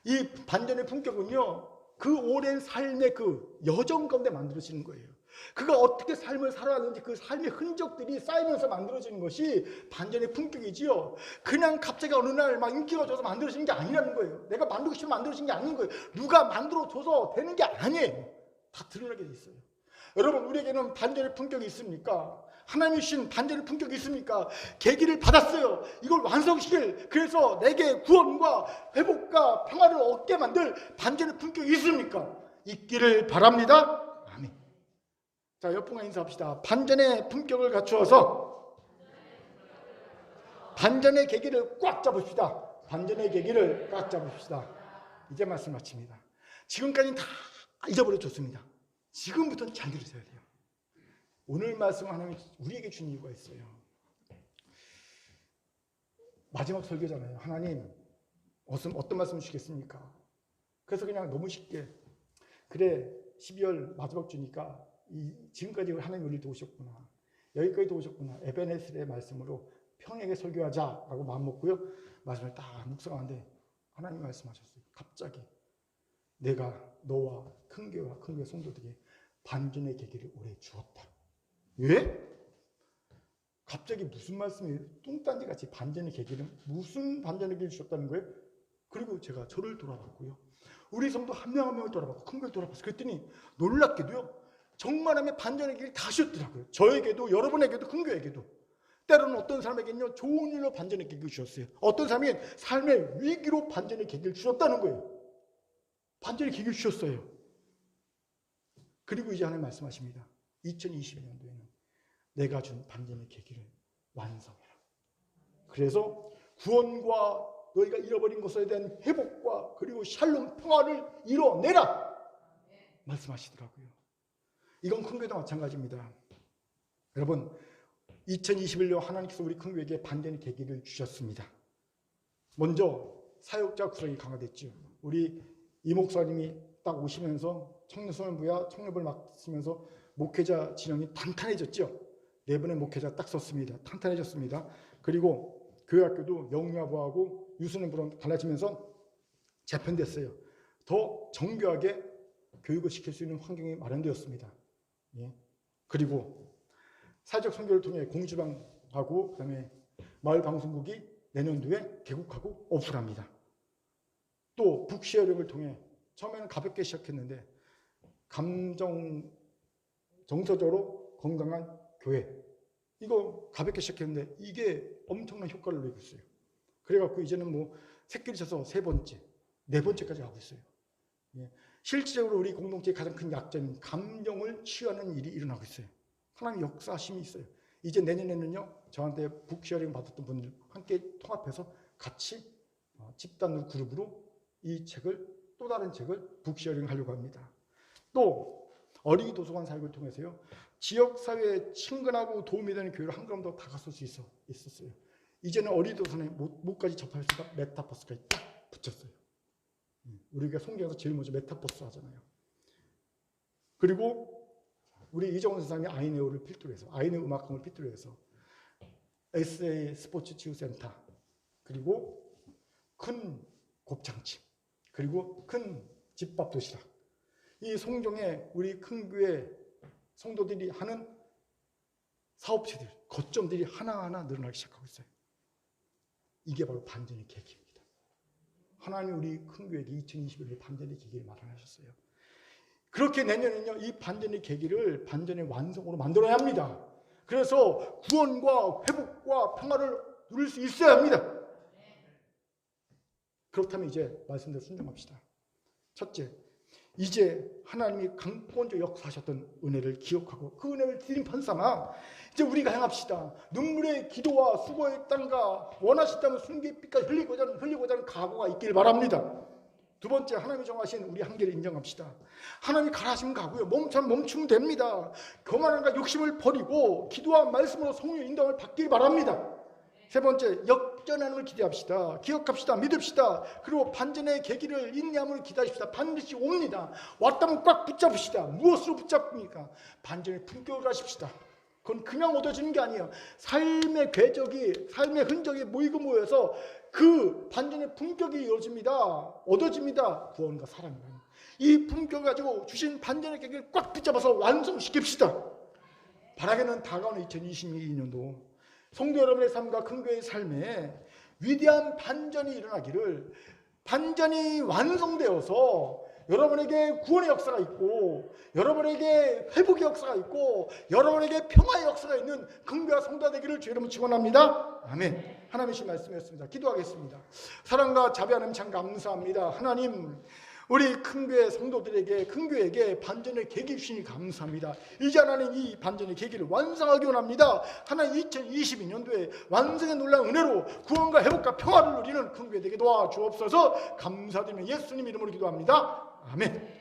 이 반전의 품격은요, 그 오랜 삶의 그 여정 가운데 만들어지는 거예요. 그가 어떻게 삶을 살아왔는지 그 삶의 흔적들이 쌓이면서 만들어지는 것이 반전의 품격이지요. 그냥 갑자기 어느 날 막 인기가 져서 만들어지는 게 아니라는 거예요. 내가 만들고 싶으면 만들어진 게 아닌 거예요. 누가 만들어줘서 되는 게 아니에요. 다 드러나게 돼 있어요. 여러분, 우리에게는 반전의 품격이 있습니까? 하나님이 주신 반전의 품격이 있습니까? 계기를 받았어요. 이걸 완성시킬, 그래서 내게 구원과 회복과 평화를 얻게 만들 반전의 품격이 있습니까? 있기를 바랍니다. 아멘. 자, 옆분과 인사합시다. 반전의 품격을 갖추어서 반전의 계기를 꽉 잡읍시다. 반전의 계기를 꽉 잡읍시다. 이제 말씀 마칩니다. 지금까지는 다 잊어버려줬습니다. 지금부터는 잘 들으셔야 돼요. 오늘 말씀은 하나님이 우리에게 준 이유가 있어요. 마지막 설교잖아요. 하나님, 어떤 말씀 주시겠습니까? 그래서 그냥 너무 쉽게, 그래, 12월 마지막 주니까 지금까지 하나님 우리를 도우셨구나, 여기까지 도우셨구나, 에베네셀의 말씀으로 평에게 설교하자라고 마음먹고요, 말씀을 딱 묵상하는데 하나님 말씀하셨어요. 갑자기 내가 너와 큰 교회 성도들에게 반전의 계기를 올해 주었다. 왜? 갑자기 무슨 말씀이에요? 뚱딴지같이 반전의 계기는 무슨 반전의 계기를 주셨다는 거예요? 그리고 제가 저를 돌아봤고요, 우리 성도 한 명 한 명을 돌아봤고 큰 교회 돌아봤어요. 그랬더니 놀랍게도요, 정말하면 반전의 계기를 다 주셨더라고요. 저에게도, 여러분에게도, 큰 교회에게도. 때로는 어떤 사람에게는요, 좋은 일로 반전의 계기를 주셨어요. 어떤 사람이 삶의 위기로 반전의 계기를 주셨다는 거예요. 반전의 계기를 주셨어요. 그리고 이제 하나님 말씀하십니다. 2022년도에는 내가 준 반전의 계기를 완성해라. 그래서 구원과 너희가 잃어버린 것에 대한 회복과 그리고 샬롬 평화를 이뤄내라 말씀하시더라고요. 이건 큰 교회도 마찬가지입니다. 여러분, 2021년 하나님께서 우리 큰 교회에게 반전의 계기를 주셨습니다. 먼저 사역자 구성이 강화됐죠. 우리 이 목사님이 딱 오시면서 청년소년부야 청년부를 맡으면서 목회자 진영이 탄탄해졌죠. 4분의 목회자 딱 썼습니다. 탄탄해졌습니다. 그리고 교회학교도 영유아부하고 유소년부로 갈라지면서 재편됐어요. 더 정교하게 교육을 시킬 수 있는 환경이 마련되었습니다. 예. 그리고 사회적 선교를 통해 공지방하고 그다음에 마을 방송국이 내년도에 개국하고 오픈합니다. 또 북쉐어링을 통해 처음에는 가볍게 시작했는데 정서적으로 건강한 교회, 이거 가볍게 시작했는데 이게 엄청난 효과를 내고 있어요. 그래갖고 이제는 뭐 새끼를 쳐서 3번째, 4번째까지 하고 있어요. 예. 실질적으로 우리 공동체의 가장 큰 약점인 감정을 치유하는 일이 일어나고 있어요. 하나님 역사심이 있어요. 이제 내년에는요, 저한테 북쉐어링 받았던 분들 함께 통합해서 같이 집단으로 그룹으로 이 책을, 또 다른 책을 북쉐어링 하려고 합니다. 또 어린이 도서관 사역을 통해서요, 지역사회에 친근하고 도움이 되는 교회를 한 걸음 더 다가설 수 있었어요. 이제는 어린이 도서관에 못까지 접할 수 있는 메타버스가 딱 붙였어요. 우리가 성경에서 제일 먼저 메타버스 하잖아요. 그리고 우리 이정원 선생님이 아이네오를 필두로 해서, 아이네오 음악학을 필두로 해서 SA 스포츠 치유센터, 그리고 큰 곱창집, 그리고 큰 집밥 도시락, 이 송정에 우리 큰 교회 성도들이 하는 사업체들, 거점들이 하나하나 늘어나기 시작하고 있어요. 이게 바로 반전의 계기입니다. 하나님 우리 큰 교회에게 2021년에 반전의 계기를 마련하셨어요. 그렇게 내년에는요, 이 반전의 계기를 반전의 완성으로 만들어야 합니다. 그래서 구원과 회복과 평화를 누릴 수 있어야 합니다. 그렇다면 이제 말씀대로 순종합시다. 첫째, 이제 하나님이 강권적 역사하셨던 은혜를 기억하고 그 은혜를 들림판 삼아 이제 우리가 행합시다. 눈물의 기도와 수고의 땀과 원하시다면 순개빛까지 흘리고자 하는 각오가 있길 바랍니다. 두 번째, 하나님이 정하신 우리 한계를 인정합시다. 하나님이 가라하시면 가고요. 멈추면 됩니다. 교만함과 욕심을 버리고 기도와 말씀으로 성령의 인도를 받길 바랍니다. 세 번째, 역전하는 기대합시다. 기억합시다. 믿읍시다. 그리고 반전의 계기를 인내함으로 기다립시다. 반드시 옵니다. 왔다면 꽉 붙잡으시다. 무엇으로 붙잡습니까? 반전의 품격을 가십시다. 그건 그냥 얻어지는 게 아니에요. 삶의 궤적이, 삶의 흔적이 모여서 그 반전의 품격이 얻어집니다. 구원과 사랑이다. 이 품격을 가지고 주신 반전의 계기를 꽉 붙잡아서 완성시킵시다. 바라기는 다가오는 2022년도 성도 여러분의 삶과 큰교회의 삶에 위대한 반전이 일어나기를, 반전이 완성되어서 여러분에게 구원의 역사가 있고 여러분에게 회복의 역사가 있고 여러분에게 평화의 역사가 있는 큰교회와 성도가 되기를 주 이름으로 축원합니다. 아멘. 하나님의 말씀이었습니다. 기도하겠습니다. 사랑과 자비 하나님 참 감사합니다. 하나님, 우리 큰교회 성도들에게, 큰교회에게 반전의 계기 주시니 감사합니다. 이제 하나님 이 반전의 계기를 완성하기 원합니다. 하나님 2022년도에 완성의 놀라운 은혜로 구원과 회복과 평화를 누리는 큰교회 되게 도와주옵소서. 감사드리며 예수님 이름으로 기도합니다. 아멘.